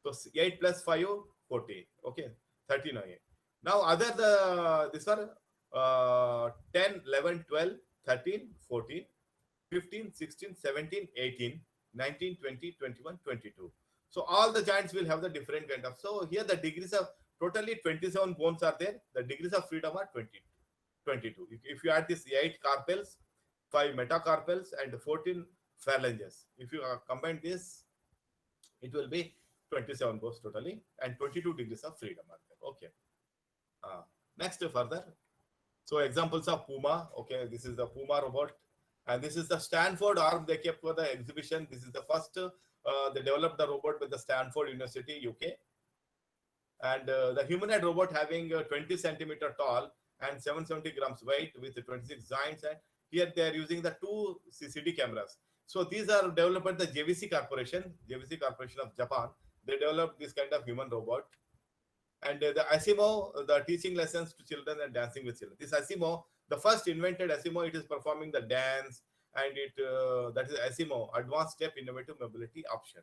So 8 plus 5, 14. Okay. 13 or 8. Now other these are 10, 11, 12, 13, 14, 15, 16, 17, 18, 19, 20, 21, 22. So all the joints will have the different kind of. So here the degrees of totally 27 bones are there. The degrees of freedom are 22. If you add this 8 carpels, 5 metacarpals and 14 phalanges. If you combine this, it will be 27 bones totally and 22 degrees of freedom are there. Okay. Next further. So examples of Puma. Okay, this is the Puma robot. And this is the Stanford arm they kept for the exhibition. This is the first, they developed the robot with the Stanford University, UK. And the humanoid robot having 20 centimeter tall and 770 grams weight with 26 joints. And here they are using the 2 CCD cameras. So these are developed by the JVC Corporation of Japan. They developed this kind of human robot. And the Asimo, the teaching lessons to children and dancing with children. This Asimo, the first invented Asimo, it is performing the dance, and it that is Asimo, advanced step innovative mobility option.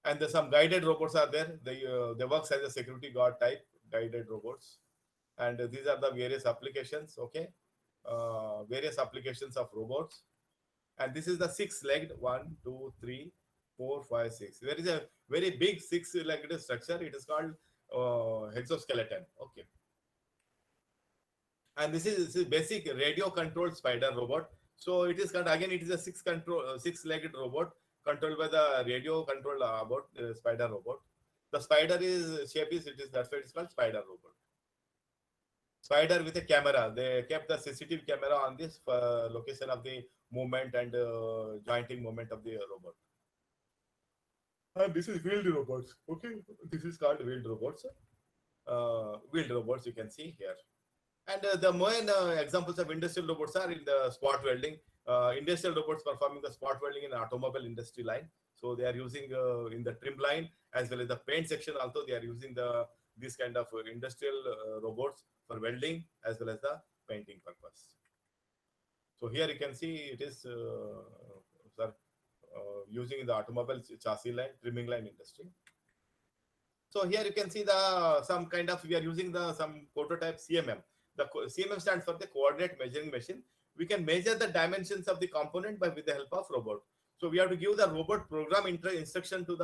And there's some guided robots are there. They works as a security guard type guided robots. And these are the various applications. Okay, various applications of robots. And this is the 6-legged 1, 2, 3, 4, 5, 6. There is a very big 6-legged structure. It is called exoskeleton. Okay. And this is basic radio controlled spider robot. So it is called, again, it is a 6-legged robot controlled by the radio controlled spider robot. The spider that's why it's called spider robot. Spider with a camera. They kept the CCTV camera on this location of the movement and jointing movement of the robot. And this is wheeled robots. Okay, this is called wheeled robots. Wheeled robots you can see here. And the main examples of industrial robots are in the spot welding. Industrial robots performing the spot welding in automobile industry line. So they are using in the trim line as well as the paint section. Also, they are using this kind of industrial robots for welding as well as the painting purpose. So here you can see it is using in the automobile chassis line, trimming line industry. So here you can see some kind of, we are using some prototype CMM. The CMM stands for the coordinate measuring machine. We can measure the dimensions of the component with the help of robot. So we have to give the robot program instruction to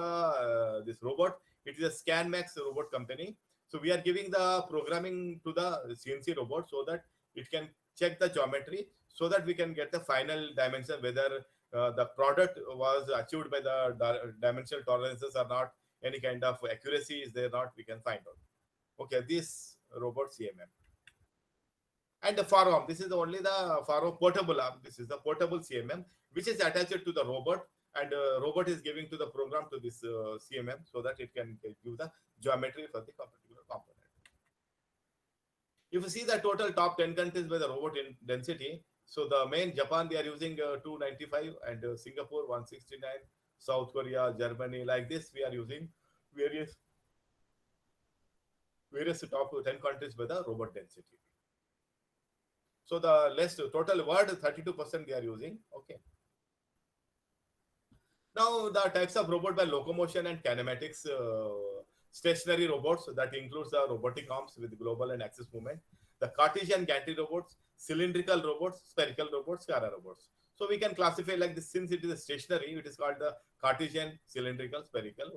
this robot. It is a ScanMax robot company. So we are giving the programming to the CNC robot so that it can check the geometry so that we can get the final dimension, whether the product was achieved by the dimensional tolerances or not, any kind of accuracy is there not, we can find out. Okay, this robot CMM. And the FAROM, this is only the FAROM portable arm. This is the portable CMM, which is attached to the robot, and robot is giving to the program to this CMM so that it can give the geometry for the particular component. If you see the total top 10 countries by the robot in density, so the main Japan, they are using 295 and Singapore 169, South Korea, Germany, like this we are using various top 10 countries by the robot density. So the total world 32% they are using. Okay. Now the types of robot by locomotion and kinematics, stationary robots, that includes the robotic arms with global and axis movement, the Cartesian gantry robots, cylindrical robots, spherical robots, SCARA robots. So we can classify like this, since it is a stationary, it is called the Cartesian, cylindrical, spherical.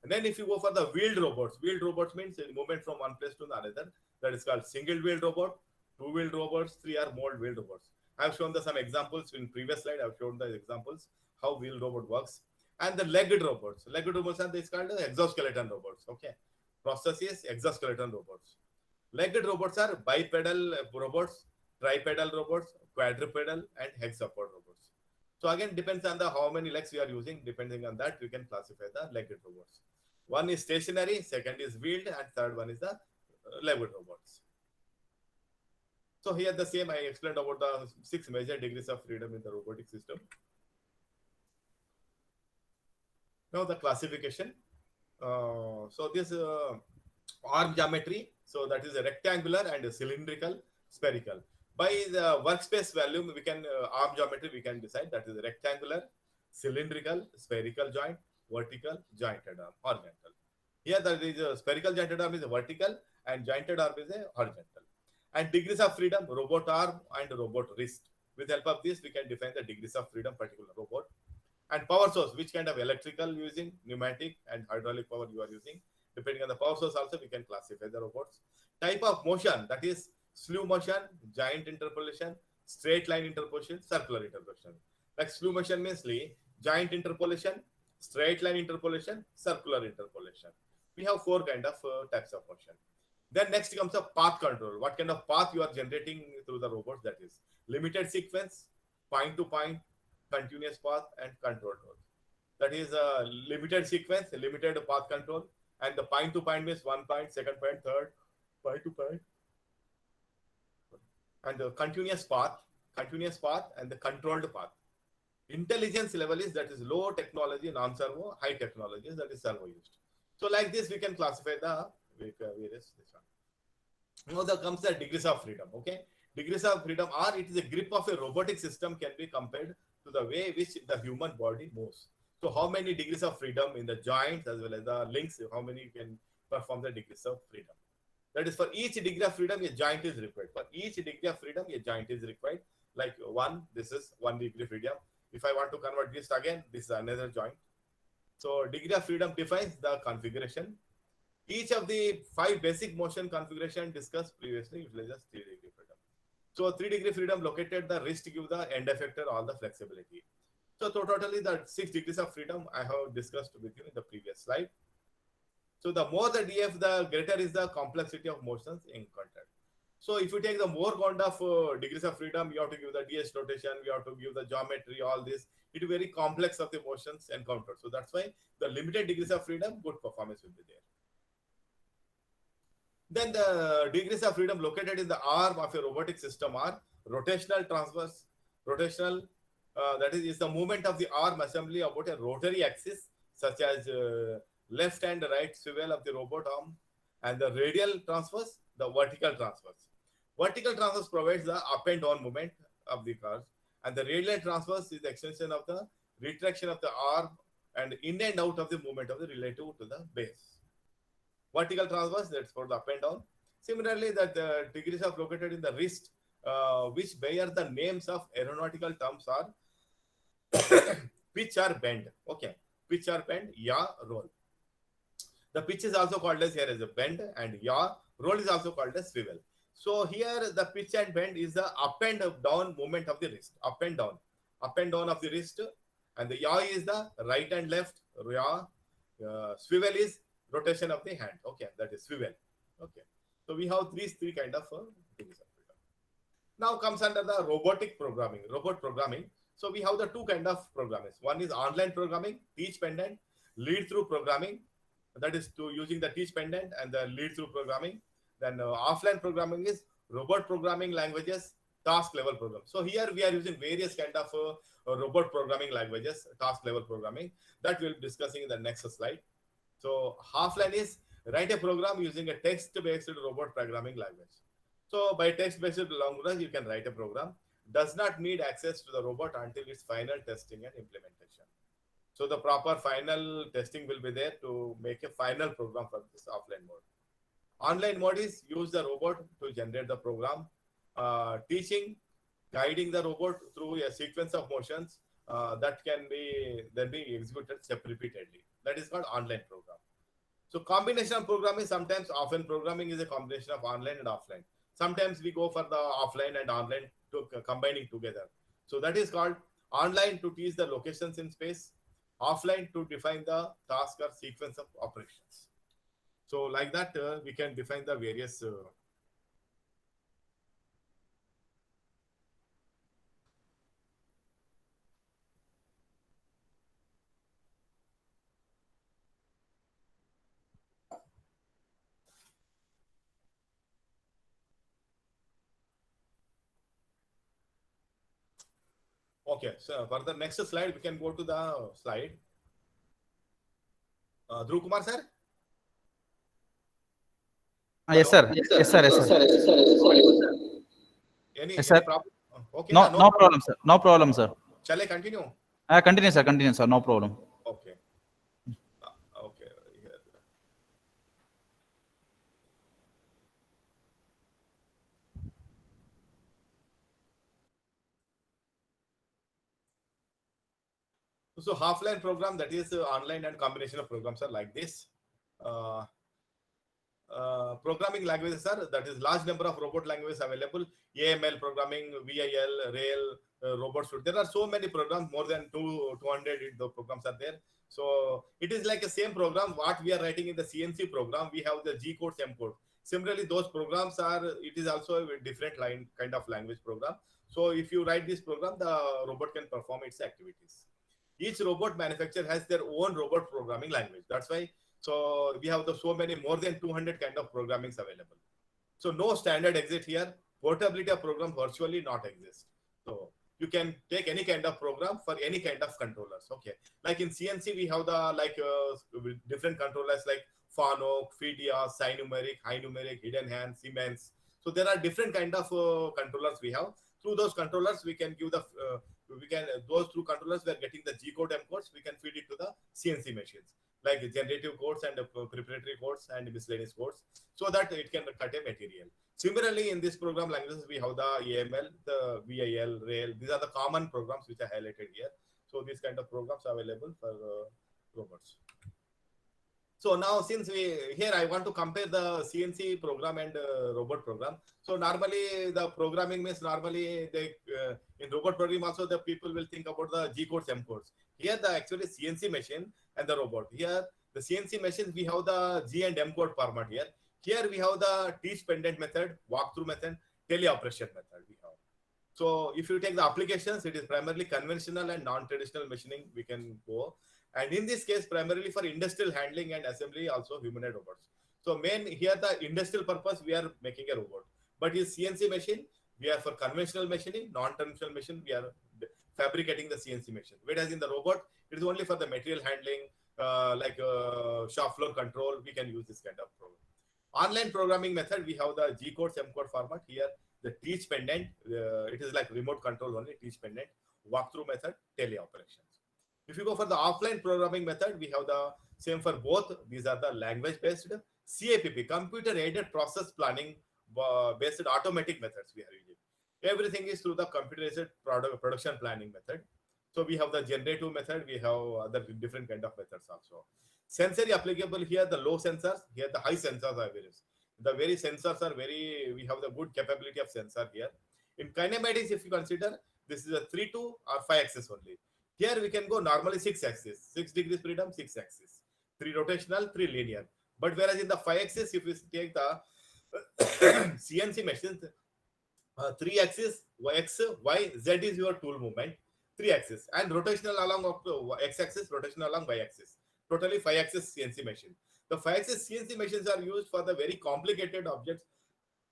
And then if you go for the wheeled robots means movement from one place to another. That is called single wheeled robot, two-wheeled robots, 3 or more wheeled robots. I have shown some examples in previous slide. I have shown the examples how wheeled robot works. And the legged robots. Legged robots are called exoskeleton robots. Okay. Process is exoskeleton robots. Legged robots are bipedal robots, tripedal robots, quadrupedal, and hexapod robots. So again, depends on how many legs we are using. Depending on that, we can classify the legged robots. One is stationary, second is wheeled, and third one is the labor robots. So here the same I explained about the 6 major degrees of freedom in the robotic system. Now the classification. So this arm geometry, so that is a rectangular and a cylindrical, spherical. By the workspace value, we can arm geometry we can decide that is a rectangular, cylindrical, spherical joint, vertical, jointed arm, horizontal. Here there is a spherical jointed arm is a vertical and jointed arm is a horizontal. And degrees of freedom, robot arm and robot wrist. With help of this, we can define the degrees of freedom particular robot. And power source, which kind of electrical using, pneumatic and hydraulic power you are using. Depending on the power source also, we can classify the robots. Type of motion, that is slew motion, giant interpolation, straight line interpolation, circular interpolation. Like slew motion means giant interpolation, straight line interpolation, circular interpolation. We have 4 kind of types of motion. Then next comes a path control. What kind of path you are generating through the robots, that is limited sequence, point to point, continuous path and control node. That is a limited sequence, limited path control, and the point to point means 1 point, second point, third, point to point, and the continuous path, and the controlled path. Intelligence level is that is low technology, non-servo, high technology, that is servo used. So like this, we can classify the various this one. Now there comes the degrees of freedom. Okay, degrees of freedom are it is a grip of a robotic system can be compared to the way which the human body moves. So how many degrees of freedom in the joints as well as the links, how many you can perform the degrees of freedom. That is for each degree of freedom, a joint is required. For each degree of freedom, a joint is required. Like this is 1 degree freedom. If I want to convert this again, this is another joint. So degree of freedom defines the configuration. Each of the 5 basic motion configuration discussed previously utilizes 3 degree freedom. So 3 degree freedom located the wrist give the end effector all the flexibility. So totally the 6 degrees of freedom I have discussed with you in the previous slide. So the more the DF, the greater is the complexity of motions encountered. So if you take the more kind of degrees of freedom, you have to give the DS rotation, we have to give the geometry, all this. It is very complex of the motions encountered. So that's why the limited degrees of freedom, good performance will be there. Then the degrees of freedom located in the arm of a robotic system are rotational transverse, rotational, that is the movement of the arm assembly about a rotary axis, such as left and right swivel of the robot arm, and the radial transverse, the vertical transverse. Vertical transverse provides the up and down movement of the cars, and the radial transverse is the extension of the retraction of the arm and in and out of the movement of the relative to the base. Vertical transverse, that's for the up and down. Similarly, the degrees of located in the wrist, which bear the names of aeronautical terms are pitch or bend. Okay, pitch or bend, yaw, roll. The pitch is also called as here as a bend, and yaw, roll is also called as swivel. So here the pitch and bend is the up and down movement of the wrist, up and down of the wrist, and the yaw is the right and left, yaw, swivel is rotation of the hand. Okay, that is swivel. Okay, so we have these 3 kind of degrees of freedom. Now comes under the robotic programming, robot programming. So we have the 2 kind of programming. One is online programming, teach pendant, lead through programming. That is to using the teach pendant and the lead through programming. Then offline programming is robot programming languages, task level program. So here we are using various kind of robot programming languages, task level programming that we'll be discussing in the next slide. So offline is write a program using a text-based robot programming language. So by text-based language, you can write a program. Does not need access to the robot until its final testing and implementation. So the proper final testing will be there to make a final program for this offline mode. Online mode is use the robot to generate the program, teaching, guiding the robot through a sequence of motions that can be then be executed repeatedly. That is called online program. So combination of programming, sometimes often programming is a combination of online and offline. Sometimes we go for the offline and online to combining together. So that is called online to teach the locations in space, offline to define the task or sequence of operations. So like that, we can define the various Okay, so for the next slide, we can go to the slide. Dhruv Kumar sir? Yes, Hello? sir. Yes, sir. Yes, sir. Yes, Any sir. problem? Okay, No, no no problem. problem, sir. No problem, sir. Shall I continue? Continue, sir. Continue, sir. No problem. Okay. Okay. Here. So half-line program, that is online and combination of programs are like this. Uh, Programming languages are, that is large number of robot languages available. AML programming, VIL, Rail, robot suite. There are so many programs, more than 200 the programs are there. So it is like a same program what we are writing in the CNC program. We have the G codes, M code. Similarly, those programs are, it is also a different line kind of language program. So if you write this program, the robot can perform its activities. Each robot manufacturer has their own robot programming language. That's why, so we have the so many, more than 200 kind of programmings available. So no standard exist here. Portability of program virtually not exist. So you can take any kind of program for any kind of controllers. Okay, like in CNC we have the different controllers like Fanuc, FIDIA, Sinumeric, High Numeric, Hidden Hand, Siemens. So there are different kind of controllers we have. Through those controllers we can give the we can those through controllers we are getting the G code, M codes. We can feed it to the CNC machines like generative codes and preparatory codes and miscellaneous codes, so that it can cut a material. Similarly, in this program languages, we have the AML, the VIL, Rail. These are the common programs which are highlighted here. So these kind of programs are available for robots. So now, since we here, I want to compare the CNC program and robot program. So normally, the programming means normally they in robot program also the people will think about the G codes, M codes. Here, the actually CNC machine and the robot. Here, the CNC machines we have the G and M code format here. Here we have the teach pendant method, walkthrough method, teleoperation method we have. So if you take the applications, it is primarily conventional and non-traditional machining we can go. And in this case, primarily for industrial handling and assembly, also humanoid robots. So main here the industrial purpose, we are making a robot. But in CNC machine, we are for conventional machining, non-conventional machine, we are fabricating the CNC machine. Whereas in the robot, it is only for the material handling, shop floor control, we can use this kind of program. Online programming method, we have the G code, M code format here. The teach pendant, it is like remote control only, teach pendant, walkthrough method, teleoperations. If you go for the offline programming method, we have the same for both. These are the language based CAPP, computer aided process planning based automatic methods we are using. Everything is through the computer aided production planning method. So we have the generative method, we have other different kind of methods also. Sensory applicable here, the low sensors, here the high sensors are various. The very sensors are very, we have the good capability of sensor here. In kinematics, if you consider, this is a 3 to or 5 axis only. Here we can go normally 6 axis, 6 degrees freedom, 6 axis, 3 rotational, 3 linear. But whereas in the 5 axis, if we take the CNC machines, 3 axis, X, Y, Z is your tool movement, 3 axis, and rotational along of X axis, rotational along Y axis. Totally 5 axis CNC machine. The 5 axis CNC machines are used for the very complicated objects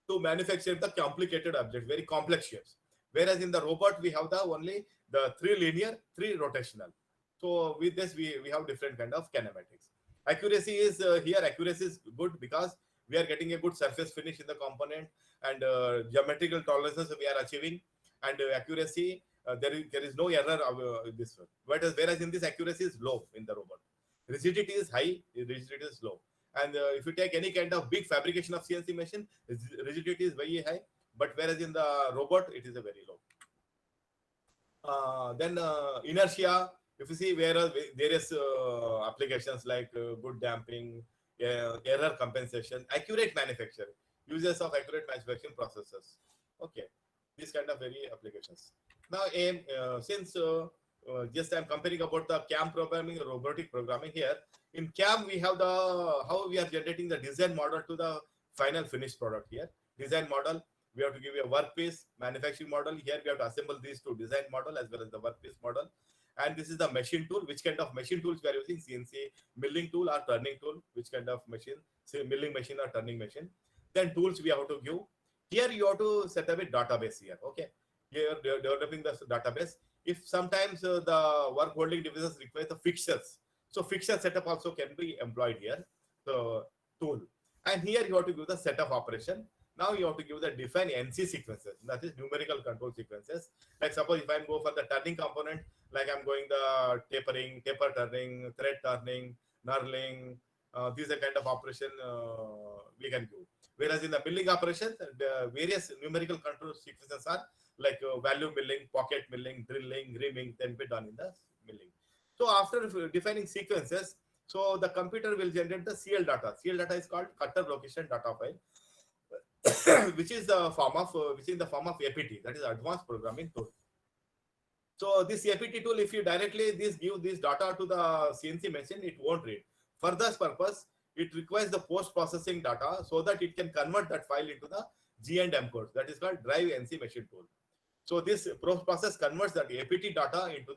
to manufacture the complicated objects, very complex shapes. Whereas in the robot, we have the only the 3 linear, 3 rotational. So with this, we have different kind of kinematics. Accuracy is here, accuracy is good because we are getting a good surface finish in the component, and geometrical tolerances we are achieving, and accuracy, there is no error of this one. Whereas in this, accuracy is low in the robot. Rigidity is high, rigidity is low. And if you take any kind of big fabrication of CNC machine, rigidity is very high, but whereas in the robot, it is a very low. Then inertia, if you see where there is applications like good damping, error compensation, accurate manufacturing, uses of accurate manufacturing processes. Okay, these kind of very applications. Now, since just I'm comparing about the CAM programming, robotic programming here. In CAM, we have the how we are generating the design model to the final finished product here. Design model, we have to give you a workpiece. Manufacturing model, here we have to assemble these two, design model as well as the workpiece model. And this is the machine tool. Which kind of machine tools we are using? CNC milling tool or turning tool. Which kind of machine? Say milling machine or turning machine. Then tools we have to give. Here you have to set up a database here. Okay. Here developing the database. If sometimes the work holding devices require the fixtures, so fixture setup also can be employed here. So tool, and here you have to give the setup operation. Now you have to give the define NC sequences, that is numerical control sequences. Like suppose if I'm go for the turning component, like I'm going the tapering, taper turning, thread turning, knurling, these are kind of operation we can do. Whereas in the milling operation, the various numerical control sequences are like value milling, pocket milling, drilling, reaming, then be done in the milling. So after defining sequences, so the computer will generate the CL data. CL data is called cutter location data file, which is the form of APT, that is advanced programming tool. So this APT tool, if you directly give this data to the CNC machine, it won't read. For this purpose, it requires the post-processing data so that it can convert that file into the G and M codes. That is called drive NC machine tool. So this process converts that APT data into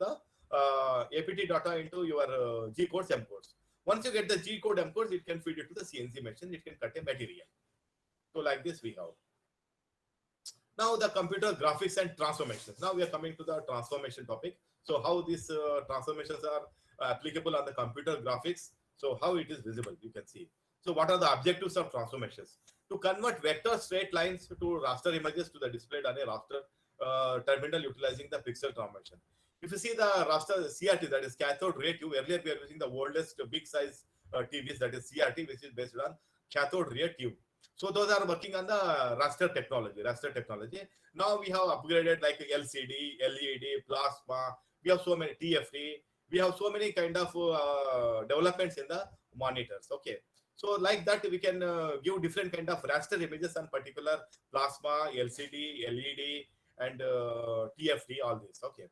your G codes, M codes. Once you get the G code, M codes, it can feed it to the CNC machine. It can cut a material. So like this we have. Now the computer graphics and transformations. Now we are coming to the transformation topic. So how these transformations are applicable on the computer graphics. So how it is visible, you can see. So what are the objectives of transformations? To convert vector straight lines to raster images to the displayed on a raster terminal utilizing the pixel transformation. If you see the raster CRT, that is cathode ray tube, earlier we are using the oldest big size TVs, that is CRT, which is based on cathode ray tube. So those are working on the raster technology. Now we have upgraded like LCD, LED, plasma. We have so many TFT. We have so many kind of developments in the monitors. Okay. So like that, we can give different kind of raster images on particular plasma, LCD, LED, and TFT, all this. Okay.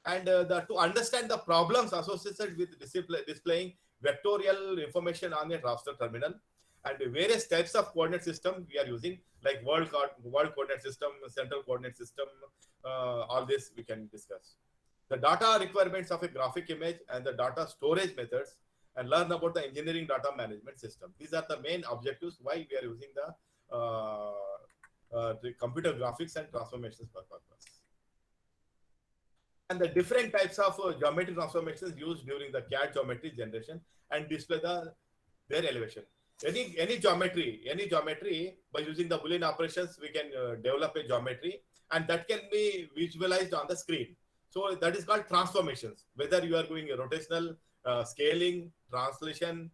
And to understand the problems associated with displaying vectorial information on a raster terminal, and various types of coordinate system we are using, like world coordinate system, central coordinate system, all this we can discuss. The data requirements of a graphic image and the data storage methods, and learn about the engineering data management system. These are the main objectives why we are using the computer graphics and transformations per purpose. And the different types of geometry transformations used during the CAD geometry generation and display their elevation. Any geometry by using the Boolean operations, we can develop a geometry, and that can be visualized on the screen. So that is called transformations. Whether you are doing a rotational, scaling, translation,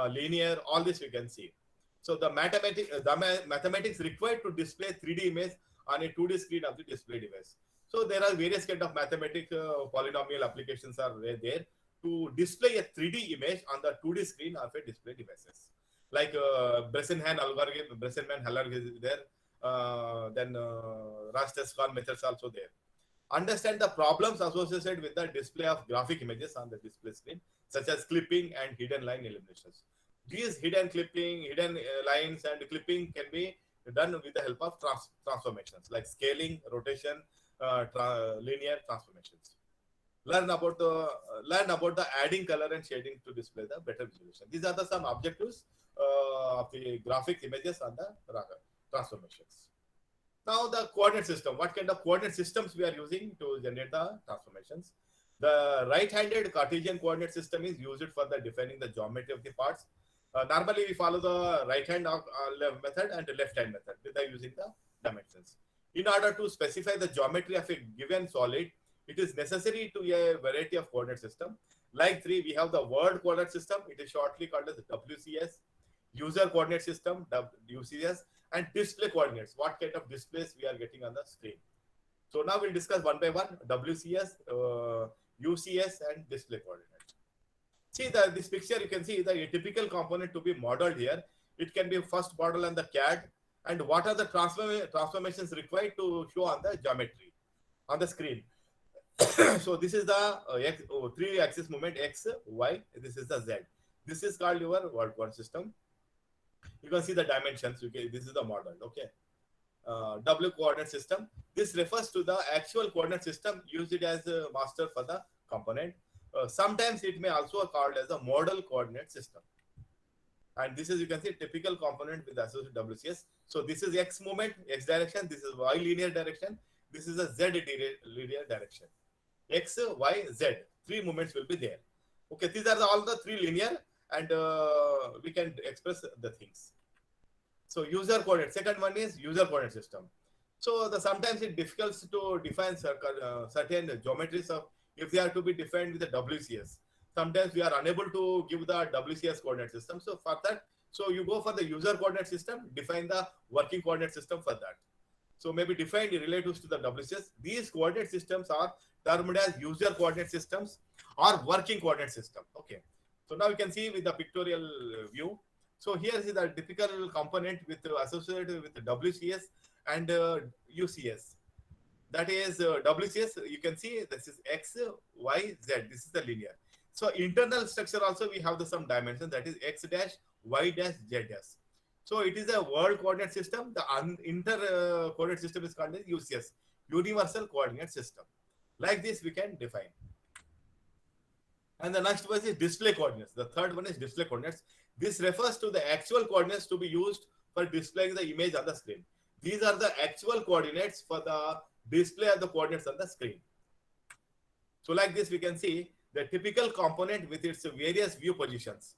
linear, all this we can see. So the mathematics required to display 3D image on a 2D screen of the display device. So there are various kind of mathematical polynomial applications are there to display a 3D image on the 2D screen of a display devices. Like Bressenman algorithm is there. Then Rasters-Kahn methods also there. Understand the problems associated with the display of graphic images on the display screen, such as clipping and hidden line eliminations. These hidden clipping, hidden lines and clipping can be done with the help of transformations like scaling, rotation, linear transformations. Learn about the adding color and shading to display the better visualization. These are some objectives of the graphic images on the transformations. Now the coordinate system. What kind of coordinate systems we are using to generate the transformations? The right-handed Cartesian coordinate system is used for the defining the geometry of the parts. Normally we follow the right-hand method and the left-hand method by using the dimensions. In order to specify the geometry of a given solid, it is necessary to a variety of coordinate system. Like we have the word coordinate system. It is shortly called as WCS. User coordinate system, WCS, and display coordinates. What kind of displays we are getting on the screen. So now we'll discuss one by one: WCS, UCS, and display coordinates. See this picture. You can see a typical component to be modeled here. It can be first model on the CAD, and what are the transformations required to show on the geometry on the screen. So this is the 3-axis movement X, Y. This is the Z. This is called your word coordinate system. You can see the dimensions. Okay, this is the model. Okay, W coordinate system. This refers to the actual coordinate system used as a master for the component. Sometimes it may also be called as a model coordinate system. And this is, you can see, typical component with associated WCS. So this is X movement, X direction. This is Y linear direction. This is a Z linear direction. X, Y, Z. 3 movements will be there. Okay, these are all the 3 linear, and we can express the things. So user coordinate. Second one is user coordinate system. So sometimes it's difficult to define certain geometries of if they are to be defined with the WCS. Sometimes we are unable to give the WCS coordinate system. So for that, so you go for the user coordinate system, define the working coordinate system for that. So maybe define the relatives to the WCS. These coordinate systems are termed as user coordinate systems or working coordinate system. Okay. So now you can see with the pictorial view. So here is the typical component with associated with the WCS and UCS. That is WCS. You can see this is X, Y, Z. This is the linear. So internal structure also we have some dimension, that is X dash, Y dash, Z dash. So it is a world coordinate system. The inter coordinate system is called as UCS, universal coordinate system. Like this we can define. And the next one is display coordinates. The third one is display coordinates. This refers to the actual coordinates to be used for displaying the image on the screen. These are the actual coordinates for the display of the coordinates on the screen. So like this we can see the typical component with its various view positions.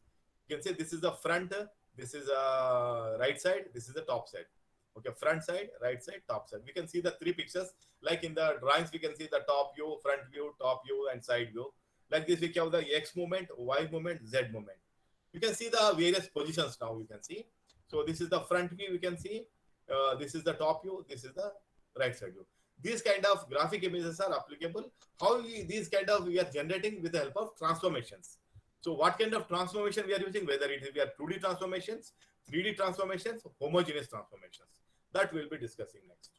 You can say this is the front, this is a right side, this is the top side. Okay, front side, right side, top side. We can see the 3 pictures. Like in the drawings, we can see the top view, front view, top view, and side view. Like this, we have the X movement, Y movement, Z movement. You can see the various positions now. You can see. So this is the front view. We can see. This is the top view. This is the right side view. These kind of graphic images are applicable. How these kind of we are generating with the help of transformations. So what kind of transformation we are using? Whether it is we are 2D transformations, 3D transformations, homogeneous transformations. That we will be discussing next.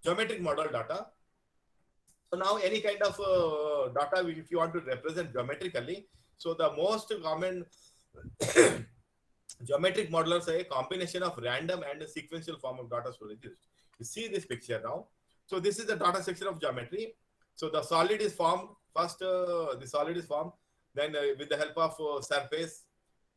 Geometric model data. So now any kind of data, if you want to represent geometrically, so the most common geometric modelers are a combination of random and a sequential form of data storage. You see this picture now. So this is the data section of geometry. So the solid is formed. First, the solid is formed. Then with the help of surface,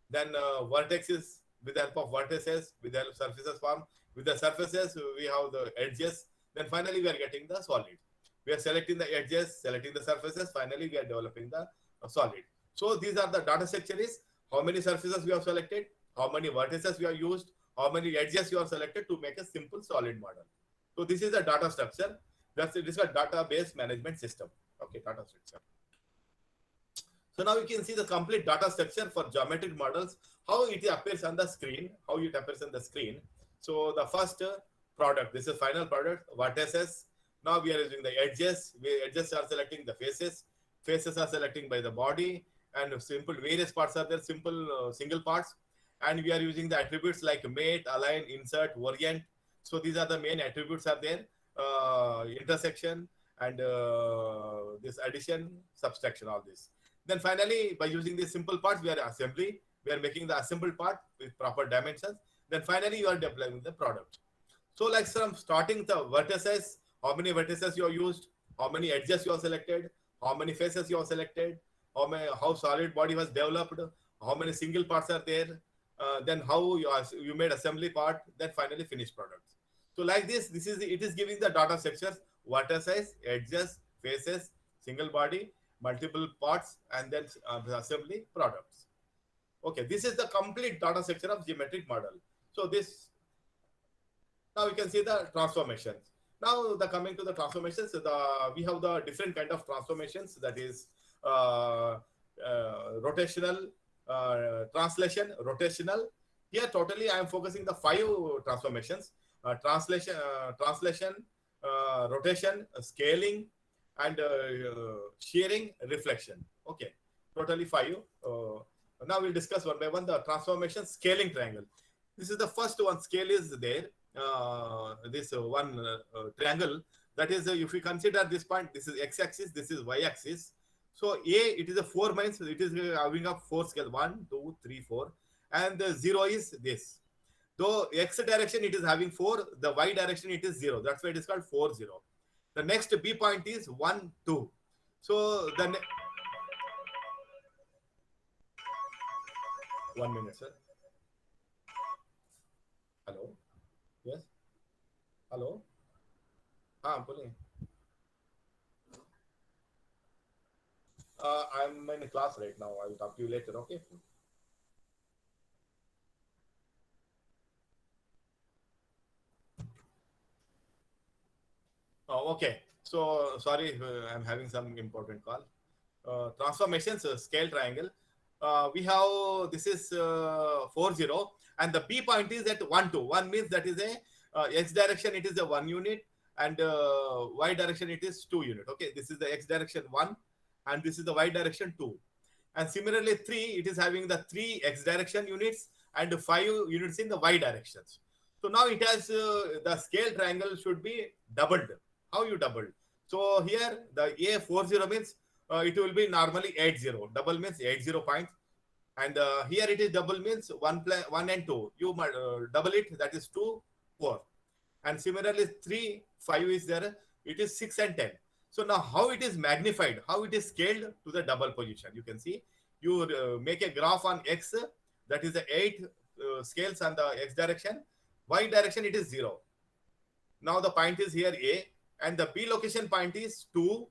then vertices with the help of vertices, with the help of surfaces formed. With the surfaces, we have the edges. Then finally, we are getting the solid. We are selecting the edges, selecting the surfaces. Finally, we are developing the solid. So these are the data structure is how many surfaces we have selected, how many vertices we have used, how many edges you are selected to make a simple solid model. So this is the data structure. This is a database management system. Okay, data structure. So now you can see the complete data structure for geometric models, how it appears on the screen, So the first product, this is final product, vertices. Now we are using the edges. Edges are selecting the faces. Faces are selecting by the body, and simple various parts are there, simple single parts. And we are using the attributes like mate, align, insert, orient. So these are the main attributes are there. Intersection and this addition, subtraction, all this. Then finally, by using these simple parts, we are assembly. We are making the assembled part with proper dimensions. Then finally, you are deploying the product. So like from starting the vertices, how many vertices you have used, how many edges you have selected, how many faces you have selected, how solid body was developed, how many single parts are there, then how you made assembly part, then finally finished products. So like this, it is giving the data structures, vertices, edges, faces, single body, multiple parts, and then assembly products. Okay, this is the complete data structure of geometric model. So this, now we can see the transformations. Now coming to the transformations, we have the different kind of transformations, that is rotational, translation, rotational. Here totally I am focusing the 5 transformations: translation, rotation, scaling, and shearing, reflection. Okay, totally 5. Now we'll discuss one by one the transformation. Scaling triangle. This is the first one. Scale is there. This one triangle, that is if we consider this point, this is x-axis, this is y-axis. So it is a 4 means it is having a 4 scale, 1, 2, 3, 4, and the 0 is this. Though x direction it is having 4, the y direction it is 0. That's why it is called 4, 0. The next B point is 1, 2. So then 1 minute, sir. Hello. Yes. Hello. हाँ बोलिए. I'm in a class right now. I will talk to you later. Okay. Oh, okay. So sorry, I'm having some important call. Transformations, scale triangle. We have this is 4 0, and the P point is at 1 2. 1 means that is a x direction, it is a 1 unit, and y direction it is 2 unit. Okay, this is the x direction 1, and this is the y direction 2. And similarly 3, it is having the 3 x direction units and 5 units in the y directions. So now it has the scale triangle should be doubled. How you doubled? So here the A40 means it will be normally 80. Double means 80 points. And here it is double means 1 and 2. You double it, that is 2, 4. And similarly 3, 5 is there. It is 6 and 10. So now how it is magnified, how it is scaled to the double position. You can see you make a graph on x, that is the 8 scales on the x direction. Y direction it is 0. Now the point is here A, and the B location point is 2.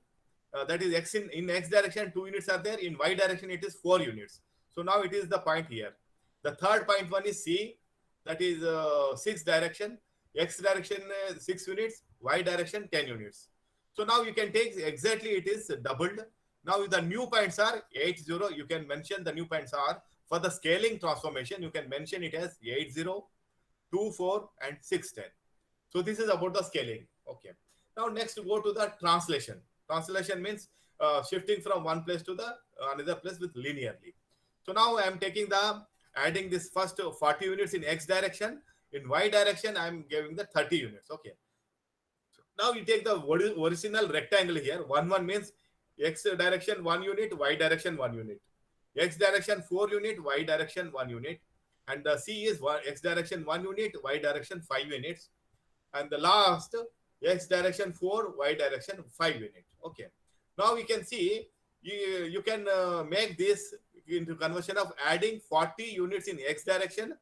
That is x in x direction 2 units are there. In y direction it is 4 units. So now it is the point here. The third point one is C, that is 6 direction. X direction 6 units, y direction 10 units. So now you can take exactly it is doubled. Now the new points are 8 0. You can mention the new points are for the scaling transformation. You can mention it as 8 0, 2 4, and 6 10. So this is about the scaling. Okay. Now next go to the translation. Translation means shifting from one place to the another place with linearly. So now I am taking the adding this first 40 units in x direction. In y direction, I am giving the 30 units. Okay. So now you take the original rectangle here. 1 1 means x direction 1 unit, y direction 1 unit. X direction 4 unit, y direction 1 unit. And the C is x direction 1 unit, y direction 5 units. And the last x direction 4, y direction 5 unit. Okay. Now we can see you can make this into conversion of adding 40 units in x direction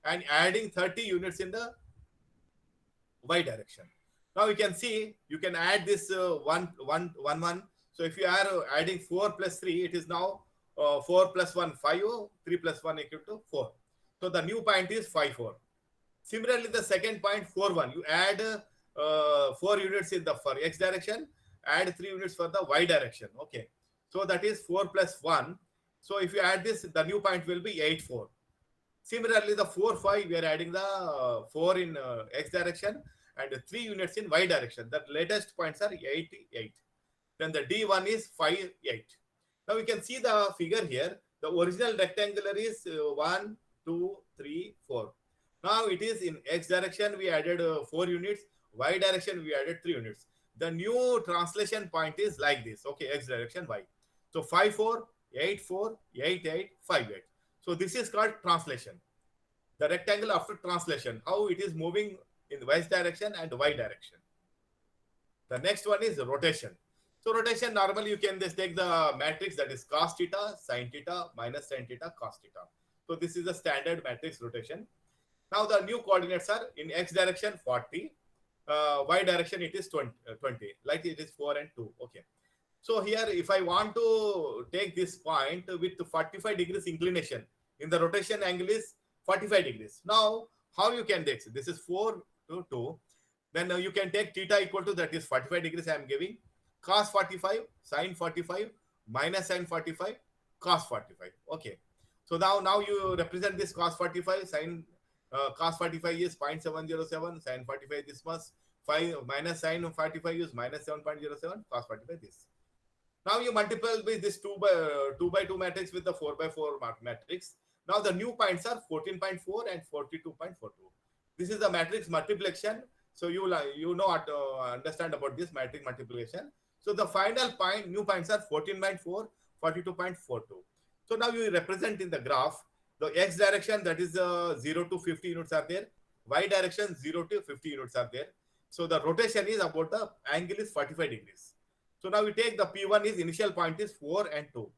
and adding 30 units in the y direction. Now you can see you can add this 1 1 1 1. So if you are adding 4 plus 3, it is now 4 plus 1 5, 3 plus 1 equal to 4. So the new point is 5 4. Similarly, the second point 4 1, you add 4 units in the for x direction, add 3 units for the y direction. Okay, so that is 4 plus 1. So if you add this, the new point will be 8 4. Similarly, the 4 5, we are adding the 4 in x direction and 3 units in y direction. The latest points are 8 8. Then the D1 is 5 8. Now we can see the figure here. The original rectangular is 1 2 3 4. Now it is in x direction we added 4 units, y direction we added 3 units. The new translation point is like this. Okay, x direction y. So 5 4, 8 4, 8 8, 5 8. So this is called translation. The rectangle after translation, how it is moving in y direction and y direction. The next one is rotation. So rotation, normally you can just take the matrix that is cos theta, sin theta, minus sin theta, cos theta. So this is the standard matrix rotation. Now the new coordinates are in x direction 40, y direction it is 20, like it is 4 and 2. Okay. So here if I want to take this point with 45 degrees inclination, in the rotation angle is 45 degrees. Now how you can take this is 4 to 2. Then you can take theta equal to that is 45 degrees I am giving, cos 45, sin 45, minus sin 45, cos 45. Okay. So now you represent this cos 45, sin cos 45 is 0.707, sin 45 this much, 5 minus sin 45 is minus 7.07, cos 45 this. Now you multiply with this 2 by 2 matrix with the 4 by 4 matrix. Now the new points are 14.4 and 42.42. This is the matrix multiplication. So you know what understand about this matrix multiplication. So the final point, new points are 14.4, 42.42. So now you represent in the graph the x direction, that is 0 to 50 units are there. Y direction 0 to 50 units are there. So the rotation is about the angle is 45 degrees. So now we take the P1 is initial point is 4 and 2.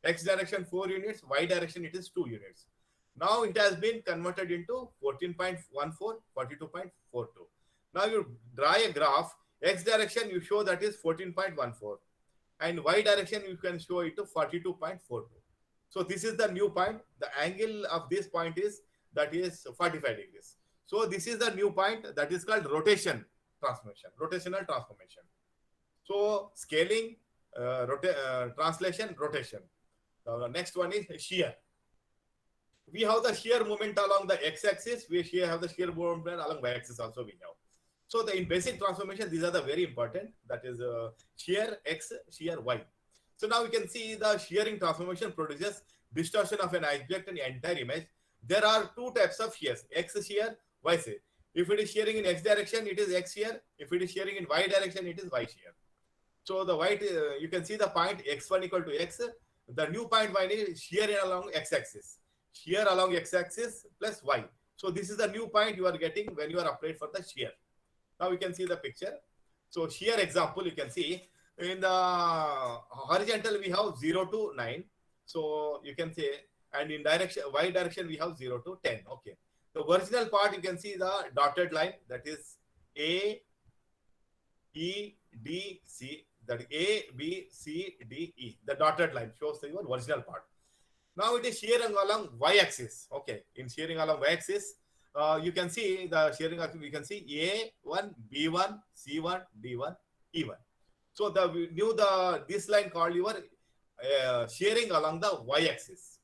X direction 4 units, Y direction it is 2 units. Now it has been converted into 14.14, 42.42. Now you draw a graph. X direction you show that is 14.14. and y direction you can show it to 42.42. So this is the new point. The angle of this point is that is 45 degrees. So this is the new point that is called rotation transformation, rotational transformation. So scaling, translation, rotation. The next one is shear. We have the shear moment along the x-axis. We have the shear moment along y-axis also we have. So in basic transformation, these are the very important. That is shear x, shear y. So now we can see the shearing transformation produces distortion of an object in the entire image. There are two types of shears, x shear, y shear. If it is shearing in x direction, it is x shear. If it is shearing in y direction, it is y shear. So the white, you can see the point x1 equal to x. The new point y is shear along x-axis. Shear along x-axis plus y. So this is the new point you are getting when you are applied for the shear. Now we can see the picture. So shear example, you can see in the horizontal we have 0 to 9. So you can say, and in direction y direction we have 0 to 10. Okay. The original part you can see the dotted line, that is A, E, D, C. That A, B, C, D, E. The dotted line shows the your original part. Now it is shearing along y-axis. Okay, in shearing along y-axis, you can see the shearing. We can see A1, B1, C1, D1, E1. So this line called your shearing along the y-axis.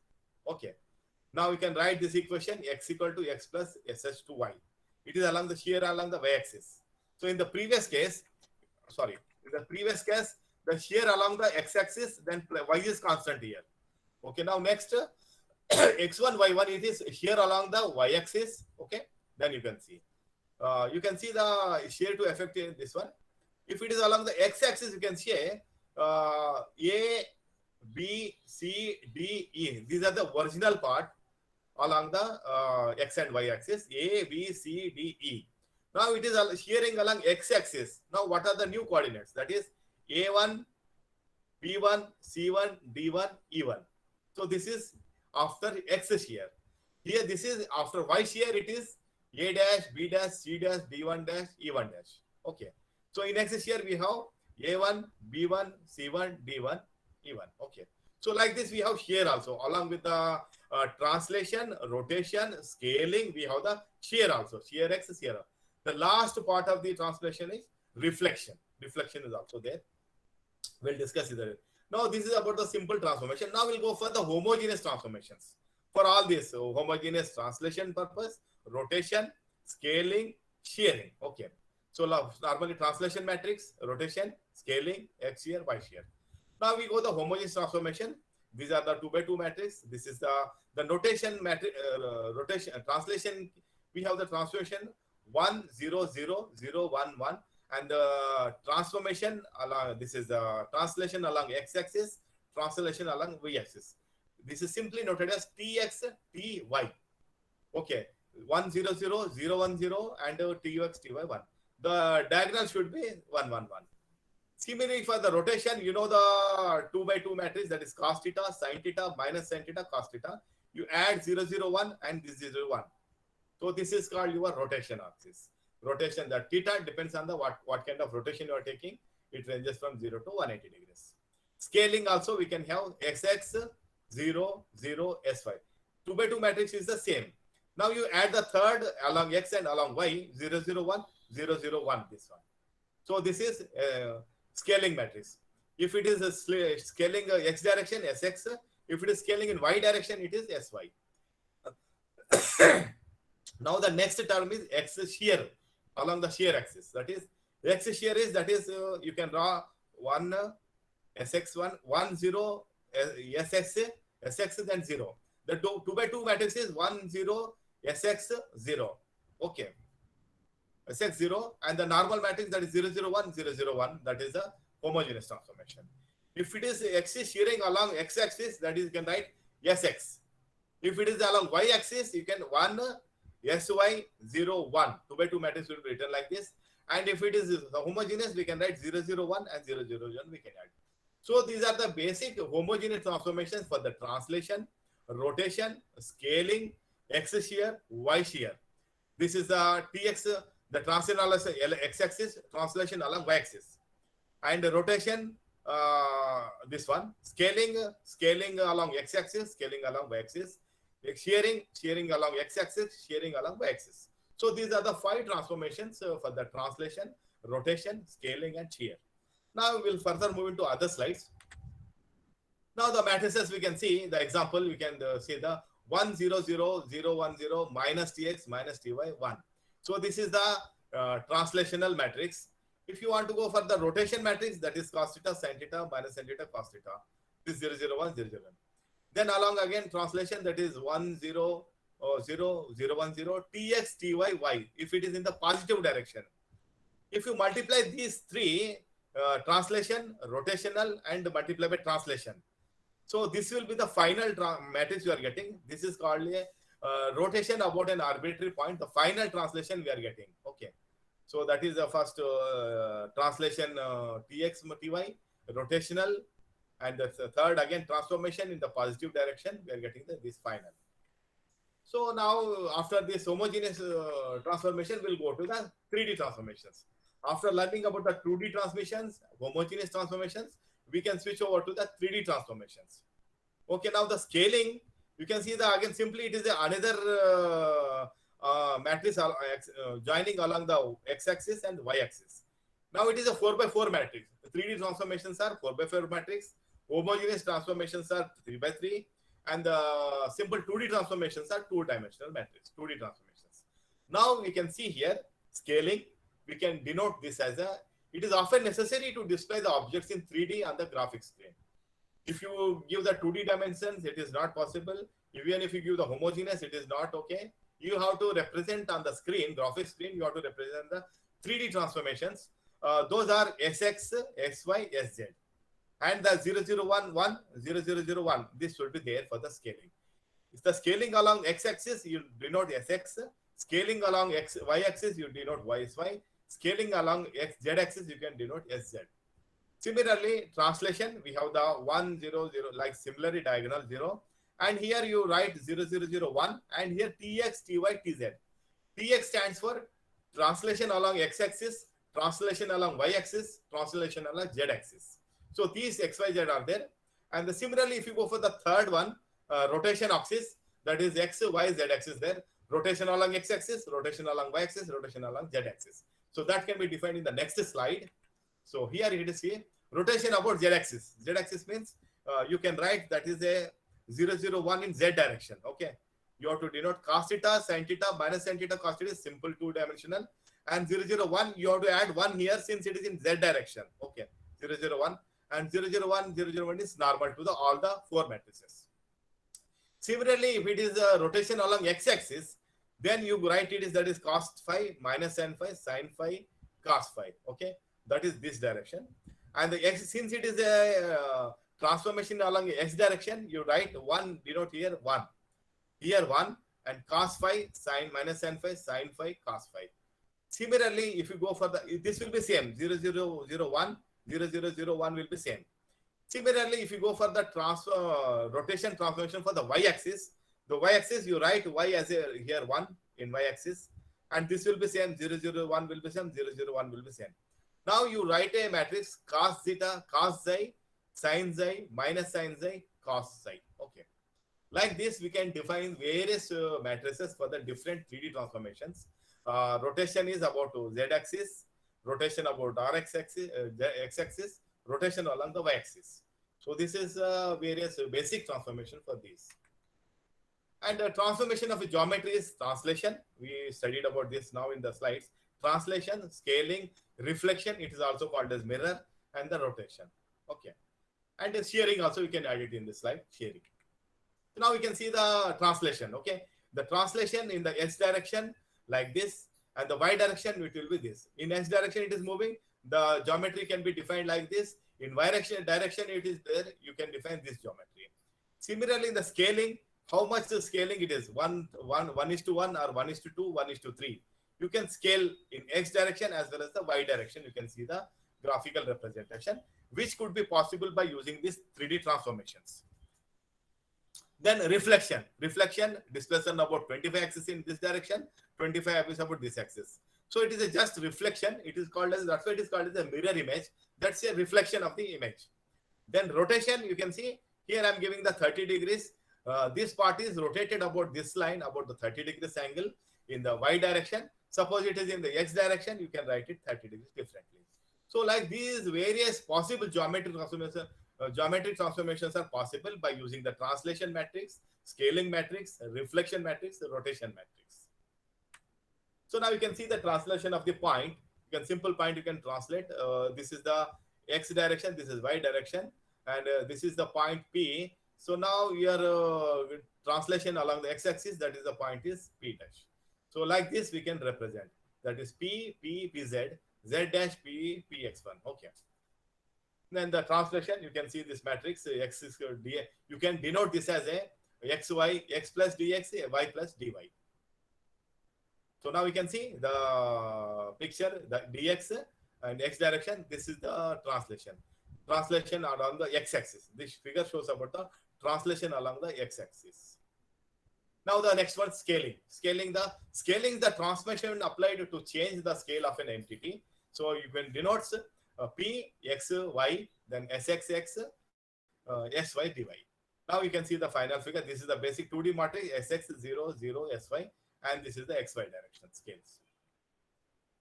Okay. Now we can write this equation x equal to x plus sh to y. It is along the shear along the y-axis. So in the previous case, the shear along the x-axis, then y is constant here. Okay, now next, x1, y1, it is shear along the y-axis. Okay, then you can see the shear to affect in this one. If it is along the x-axis, you can say A, B, C, D, E. These are the original part along the x and y-axis. A, B, C, D, E. Now it is shearing along x-axis. Now what are the new coordinates? That is A1, B1, C1, D1, E1. So this is after x shear. Here this is after y shear. It is A dash, B dash, C dash, D1 dash, E1 dash. Okay. So in x shear we have A1, B1, C1, D1, E1. Okay. So like this we have shear also along with the translation, rotation, scaling. We have the shear also. Shear x, shear y. The last part of the translation is reflection. Reflection is also there. We'll discuss it. Now this is about the simple transformation. Now we'll go for the homogeneous transformations. For all this, so homogeneous translation purpose, rotation, scaling, shearing. Okay. So normally translation matrix, rotation, scaling, x shear, y shear. Now we go the homogeneous transformation. These are the 2 by 2 matrix. This is the notation matrix, rotation, translation. We have the transformation 1, 0, 0, 0, 1, 1. And the transformation along, this is the translation along x-axis, translation along y-axis. This is simply noted as tx, ty. Okay, 1, 0, 0, 0, 1, 0, and tx, ty, 1. The diagonal should be 1, 1, 1. Similarly, for the rotation, you know the 2 by 2 matrix, that is cos theta, sin theta, minus sin theta, cos theta. You add 0, 0, 1 and this 0, 1. So this is called your rotation axis. Rotation, the theta depends on the what kind of rotation you are taking. It ranges from 0 to 180 degrees. Scaling also we can have xx, 0, 0, sy. 2 by 2 matrix is the same. Now you add the third along x and along y, 0, 0, 1, 0, 0, 1, this one. So this is scaling matrix. If it is a scaling x direction, sx. If it is scaling in y direction, it is sy. Now the next term is x shear along the shear axis. That is x shear is, that is you can draw 1 sx1, 1, 0 sx then 0. The 2 by 2 matrix is 1, 0 sx 0. Okay. Sx 0, and the normal matrix, that is 0, 0, 1, 0, 0, 1. That is a homogeneous transformation. If it is x shearing along x axis, that is you can write sx. If it is along y axis, you can 1 sy 0, 1. 2 by 2 matrix will be written like this. And if it is homogeneous, we can write 0, 0, 1 and 0, 0, 1 we can add. So these are the basic homogeneous transformations for the translation, rotation, scaling, x shear, y shear. This is the tx, the translation along x axis, translation along y axis. And rotation, this one, scaling along x-axis, scaling along y-axis, shearing along x-axis, shearing along y-axis. So these are the 5 transformations for the translation, rotation, scaling, and shear. Now we'll further move into other slides. Now the matrices we can see, the example we can see the 1 0 0 0 1 0 minus tx minus ty 1. So this is the translational matrix. If you want to go for the rotation matrix, that is cos theta sin theta minus sin theta cos theta. This 0 0 1 0 0 1. Then along again translation, that is 1 0 0 0 1 0 tx ty y if it is in the positive direction. If you multiply these 3, translation, rotational, and multiply by translation. So this will be the final matrix you are getting. This is called a rotation about an arbitrary point. The final translation we are getting. Okay. So that is the first translation tx ty, rotational, and the third again transformation in the positive direction. We are getting this final. So now after this homogeneous transformation, we'll go to the 3D transformations. After learning about the 2D transmissions, homogeneous transformations, we can switch over to the 3D transformations. Okay, now the scaling, you can see that again simply it is another matrix joining along the x-axis and y-axis. Now it is a 4x4 matrix. The 3D transformations are 4x4 matrix, homogeneous transformations are 3x3, and the simple 2D transformations are 2-dimensional matrix, 2D transformations. Now we can see here scaling. We can denote this as it is often necessary to display the objects in 3D on the graphics screen. If you give the 2D dimensions, it is not possible. Even if you give the homogeneous, it is not okay. You have to represent on the screen, graphics screen, you have to represent the 3D transformations. Those are Sx, Sy, Sz. And the 0011, 0001, this will be there for the scaling. If the scaling along x-axis, you denote Sx. Scaling along y-axis, you denote Sy. Scaling along z-axis, you can denote Sz. Similarly, translation, we have the 1 0 0, like similarly diagonal 0. And here you write 0001, and here tx, ty, tz. Tx stands for translation along x-axis, translation along y-axis, translation along z-axis. So these x, y, z are there. And similarly, if you go for the third one, rotation axis, that is x, y, z axis there. Rotation along x-axis, rotation along y-axis, rotation along z-axis. So that can be defined in the next slide. So here it is here, rotation about z-axis. Z-axis means you can write that is a 001 in z direction. Okay. You have to denote cos theta, sin theta, minus sin theta, cos theta is simple 2-dimensional. And 001, you have to add 1 here since it is in z direction. Okay. 001. And 001, 001 is normal to all the 4 matrices. Similarly, if it is a rotation along x-axis, then you write it is that is cos phi minus sin phi, cos phi. Okay, that is this direction. And the x, since it is a transformation along x direction, you write 1, denote here 1. Here 1, and cos phi, sin minus sin phi, cos phi. Similarly, if you go for the, this will be same, 0001, 0001 will be same. Similarly, if you go for the rotation transformation for the y-axis, the y-axis you write y as a here 1 in y-axis, and this will be same, 001 will be same, 001 will be same. Now you write a matrix cos theta, cos xi, sin xi, minus sin xi, cos xi. Okay. Like this, we can define various matrices for the different 3D transformations. Rotation is about z-axis, rotation about x-axis, x-axis, rotation along the y-axis. So this is various basic transformation for these. And transformation of a geometry is translation. We studied about this now in the slides. Translation, scaling, reflection, it is also called as mirror, and the rotation. Okay. And the shearing also, we can add it in this slide, shearing. So now we can see the translation. Okay. The translation in the x direction like this, and the y direction it will be this. In x direction it is moving, the geometry can be defined like this. In y direction it is there, you can define this geometry. Similarly, in the scaling, how much the scaling it is, 1:1 or 1:2, 1:3. You can scale in x direction as well as the y direction. You can see the graphical representation, which could be possible by using these 3D transformations. Then reflection. Reflection, displacement about 25 axis in this direction, 25 axis about this axis. So it is a just reflection. It is called as, that's why it is called as a mirror image. That's a reflection of the image. Then rotation, you can see here I'm giving the 30 degrees. This part is rotated about this line, about the 30 degrees angle in the y direction. Suppose it is in the x direction, you can write it 30 degrees differently. So like these various possible geometric transformations are possible by using the translation matrix, scaling matrix, reflection matrix, rotation matrix. So now you can see the translation of the point. You can simple point you can translate. This is the x direction, this is y direction, and this is the point P. So now your translation along the x-axis, that is the point is P dash. So like this we can represent. That is P, P, P, Z, Z dash P, P, X1. Okay. Then the translation, you can see this matrix, x is d. You can denote this as a xy, x plus dx, y plus dy. So now we can see the picture, the dx and x direction. This is the translation. Translation along the x-axis. This figure shows about the translation along the x-axis. Now the next one, scaling. Scaling the transformation applied to change the scale of an entity. So you can denote P, X, Y, then SXX, SY, dy. Now you can see the final figure. This is the basic 2D matrix, SX, 0, 0, SY, and this is the XY direction scales.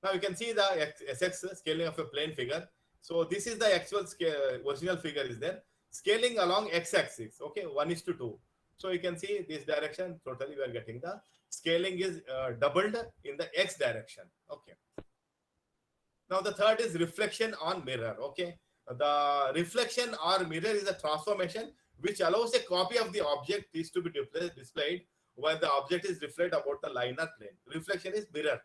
Now you can see the SX scaling of a plane figure. So this is the actual scale, original figure is there. Scaling along x-axis, okay, 1:2. So you can see this direction, totally we are getting the scaling is doubled in the x direction, okay. Now the third is reflection on mirror, okay. The reflection or mirror is a transformation which allows a copy of the object is to be displayed while the object is reflected about the line or plane. Reflection is mirror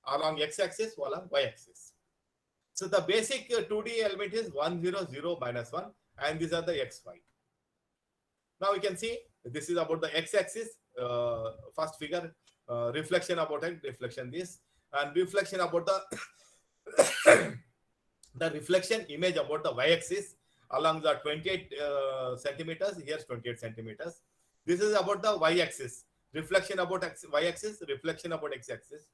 along x-axis or along y-axis. So the basic 2D element is 1, 0, 0, -1, and these are the xy. Now you can see this is about the x-axis, first figure, reflection about it, reflection this, and reflection about the the reflection image about the y-axis along the 28 centimeters. Here's 28 centimeters. This is about the y-axis, reflection about y-axis, reflection about x-axis,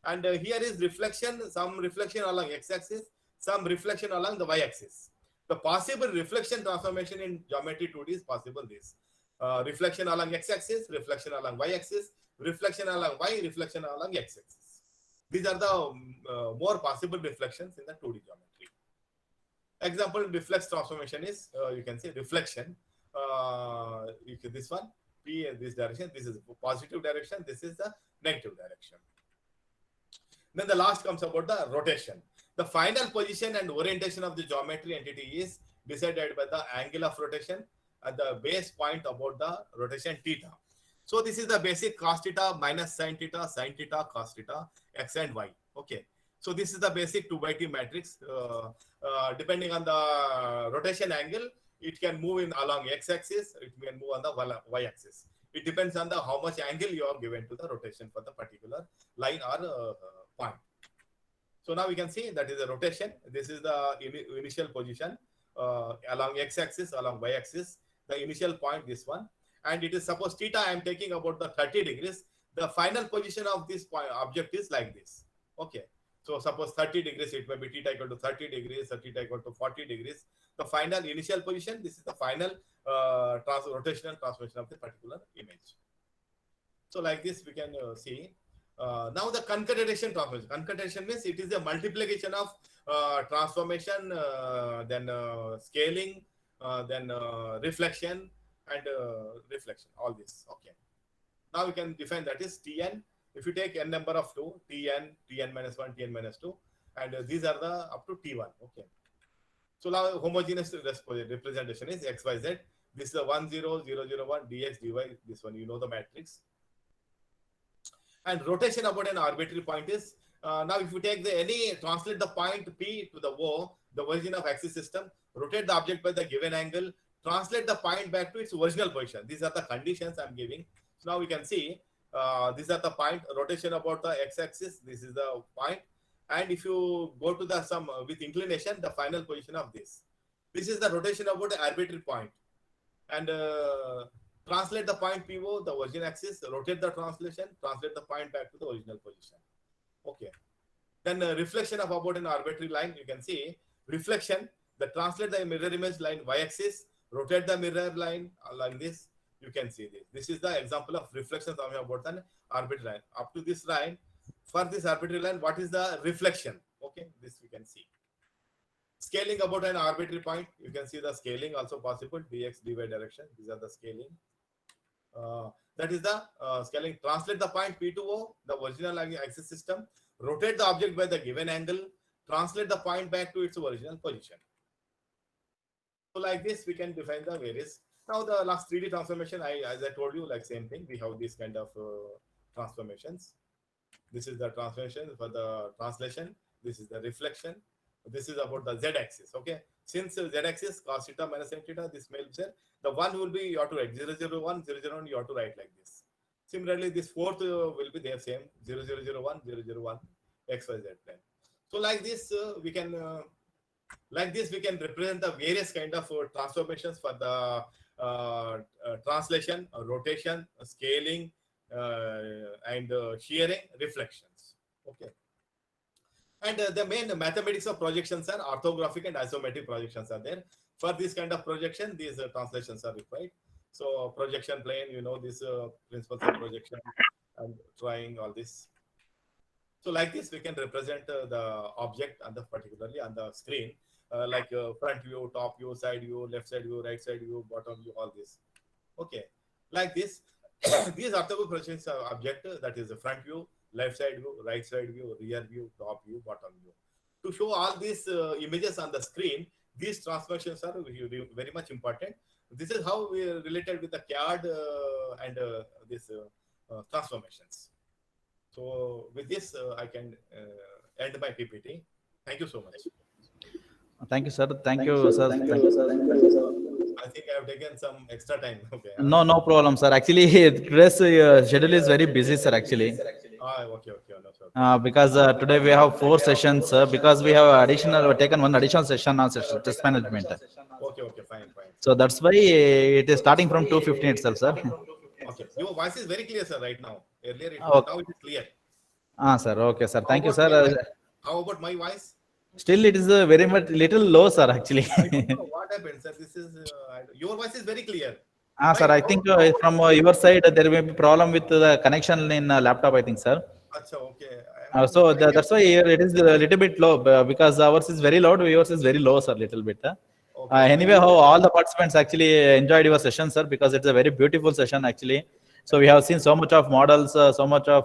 and here is reflection, some reflection along x-axis, some reflection along the y-axis. The possible reflection transformation in geometry 2D is possible this. Reflection along x-axis, reflection along y-axis, reflection along y, reflection along x-axis. These are the more possible reflections in the 2D geometry. Example, reflex transformation is, you can say reflection. This one, P in this direction, this is positive direction, this is the negative direction. Then the last comes about the rotation. The final position and orientation of the geometry entity is decided by the angle of rotation at the base point about the rotation theta. So this is the basic cos theta minus sin theta, cos theta, x and y. Okay. So this is the basic 2/t matrix. Depending on the rotation angle, it can move in along x-axis, it can move on the y-axis. It depends on the how much angle you are given to the rotation for the particular line or point. So now we can see that is a rotation. This is the initial position along x-axis, along y-axis, the initial point, this one. And it is suppose theta I am taking about the 30 degrees. The final position of this point, object is like this. Okay. So suppose 30 degrees, it may be theta equal to 30 degrees, or theta equal to 40 degrees. The final initial position, this is the final rotational transformation of the particular image. So like this we can see. Now the concatenation transformation. Concatenation means it is a multiplication of transformation, then scaling, then reflection and reflection, all this. Okay. Now we can define that is Tn. If you take n number of 2, Tn, Tn minus 1, Tn minus 2, and these are the up to T1. Okay. So now homogeneous representation is x, y, z. This is the 1, 0, 0, 0, 1, dx, dy. This one, you know the matrix. And rotation about an arbitrary point is, now if you take translate the point P to the O, the origin of axis system, rotate the object by the given angle, translate the point back to its original position. These are the conditions I'm giving. So now we can see, these are the point, rotation about the x-axis, this is the point. And if you go to the sum with inclination, the final position of this. This is the rotation about the arbitrary point. And translate the point PO, the origin axis, rotate the translate the point back to the original position. Okay. Then reflection of about an arbitrary line, you can see reflection. The translate the mirror image line y-axis, rotate the mirror line like this. You can see this. This is the example of reflection talking about an arbitrary line. Up to this line, for this arbitrary line, what is the reflection? Okay, this we can see. Scaling about an arbitrary point, you can see the scaling also possible, dx, dy direction. These are the scaling. That is the scaling. Translate the point P to O, the original axis system. Rotate the object by the given angle. Translate the point back to its original position. So like this, we can define the various. Now the last 3D transformation, as I told you, like same thing. We have this kind of transformations. This is the transformation for the translation. This is the reflection. This is about the z-axis. Okay. Since z-axis cos theta minus sin theta, this may be there. The one will be you have to write 0, 0, 1, 0, 0, 1. You have to write like this. Similarly, this fourth will be there same 0, 0, 0, 1, 0, 0, 1, x, y, z plane. So like this, we can represent the various kind of transformations for the translation, rotation, scaling, and shearing, reflections. Okay. And the main mathematics of projections are orthographic and isometric projections are there. For this kind of projection, these translations are required. So projection plane, you know, this principles of projection and trying all this. So like this, we can represent the object and particularly on the screen, like front view, top view, side view, left side view, right side view, bottom view, all this. Okay, like this, these orthographic projections are object, that is the front view, left side view, right side view, rear view, top view, bottom view. To show all these images on the screen, these transformations are very much important. This is how we are related with the CAD and this transformations. So with this, I can end my PPT. Thank you so much. Thank you, sir. Thank you, sir. I think I have taken some extra time. Okay. No, no problem, sir. Actually, today's schedule is very busy, sir. Actually. Okay. No, sir. Because today we have 4 sessions, because we have taken one additional session on test management. Okay, fine. So that's why it is starting from 2:15 itself, sir. Okay, your voice is very clear, sir. Right now, earlier Okay. now it is clear. Sir. Okay, sir. Thank you, sir. How about my voice? Still, it is very much little low, sir. Actually. I don't know what happened, sir. This is your voice is very clear. Sir. I think from your side there may be problem with the connection in laptop. I think, sir. Achha, okay. So that's why here it is a little bit low, because ours is very loud, yours is very low, sir, little bit. Okay. Anyway, how all the participants actually enjoyed your session, sir, because it's a very beautiful session actually. So we have seen so much of models, so much of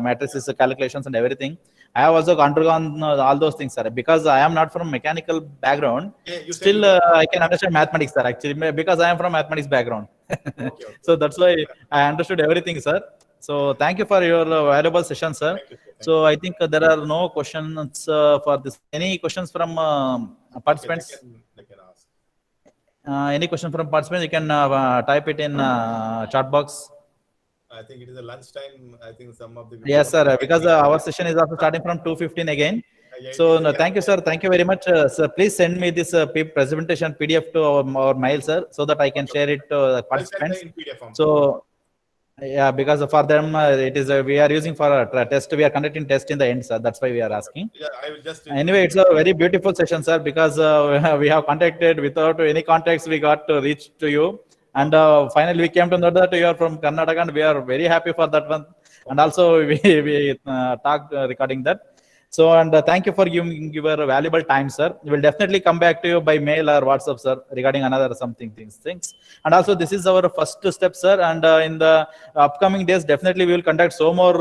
matrices, calculations and everything. I have also undergone all those things, sir, because I am not from mechanical background. Yeah, Still, I can understand mathematics, sir, actually, because I am from mathematics background. Okay. So that's why I understood everything, sir. So thank you for your valuable session, sir. Thank you. So I think there are no questions for this. Any questions from participants? Okay, they can ask. Any question from participants? You can type it in chat box. I think it is a lunchtime. I think some of the Yes, sir. Because our session is also starting from 2:15 again. So no, thank you, sir. Thank you very much, sir. Please send me this presentation PDF to our mail, sir, so that I can share it to the participants. In PDF form. So. Yeah, because for them it is we are using for a test. We are conducting test in the end, sir. That's why we are asking. Yeah, I will just. Anyway, it's a very beautiful session, sir, because we have contacted without any contacts. We got to reach to you, and finally we came to know that you are from Karnataka, and we are very happy for that one. And also we talked regarding that. So, and thank you for giving your valuable time, sir. We will definitely come back to you by mail or WhatsApp, sir, regarding another things. And also, this is our first step, sir. And in the upcoming days, definitely we will conduct so more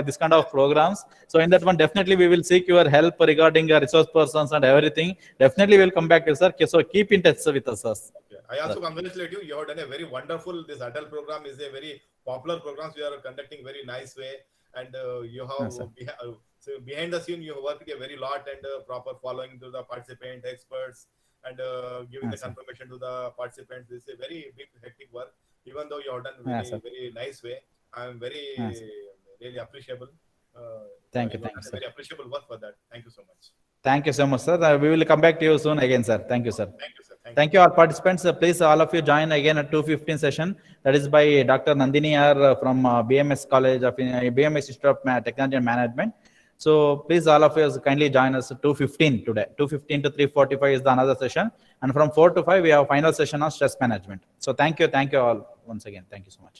this kind of programs. So, in that one, definitely we will seek your help regarding resource persons and everything. Definitely we will come back to you, sir. So, keep in touch with us, sir. Okay. I also congratulate you. You have done a very wonderful. This adult program is a very popular program. We are conducting very nice way, and you have. So behind the scene, you have worked a very lot and proper following to the participant, experts, and giving the confirmation to the participants. This is a very big, hectic work. Even though you have done very nice way, I am very really appreciable. Thank you, sir. Very appreciable work for that. Thank you so much. Thank you so much, sir. We will come back to you soon again, sir. Thank you, sir. Thank you, sir. Thank you, all participants. Please, all of you join again at 2:15 session. That is by Dr. Nandini R from BMS College of BMS Institute of Technology and Management. So please, all of us kindly join us 2:15 today. 2:15 to 3:45 is the another session. And from 4 to 5, we have final session on stress management. So thank you all once again. Thank you so much.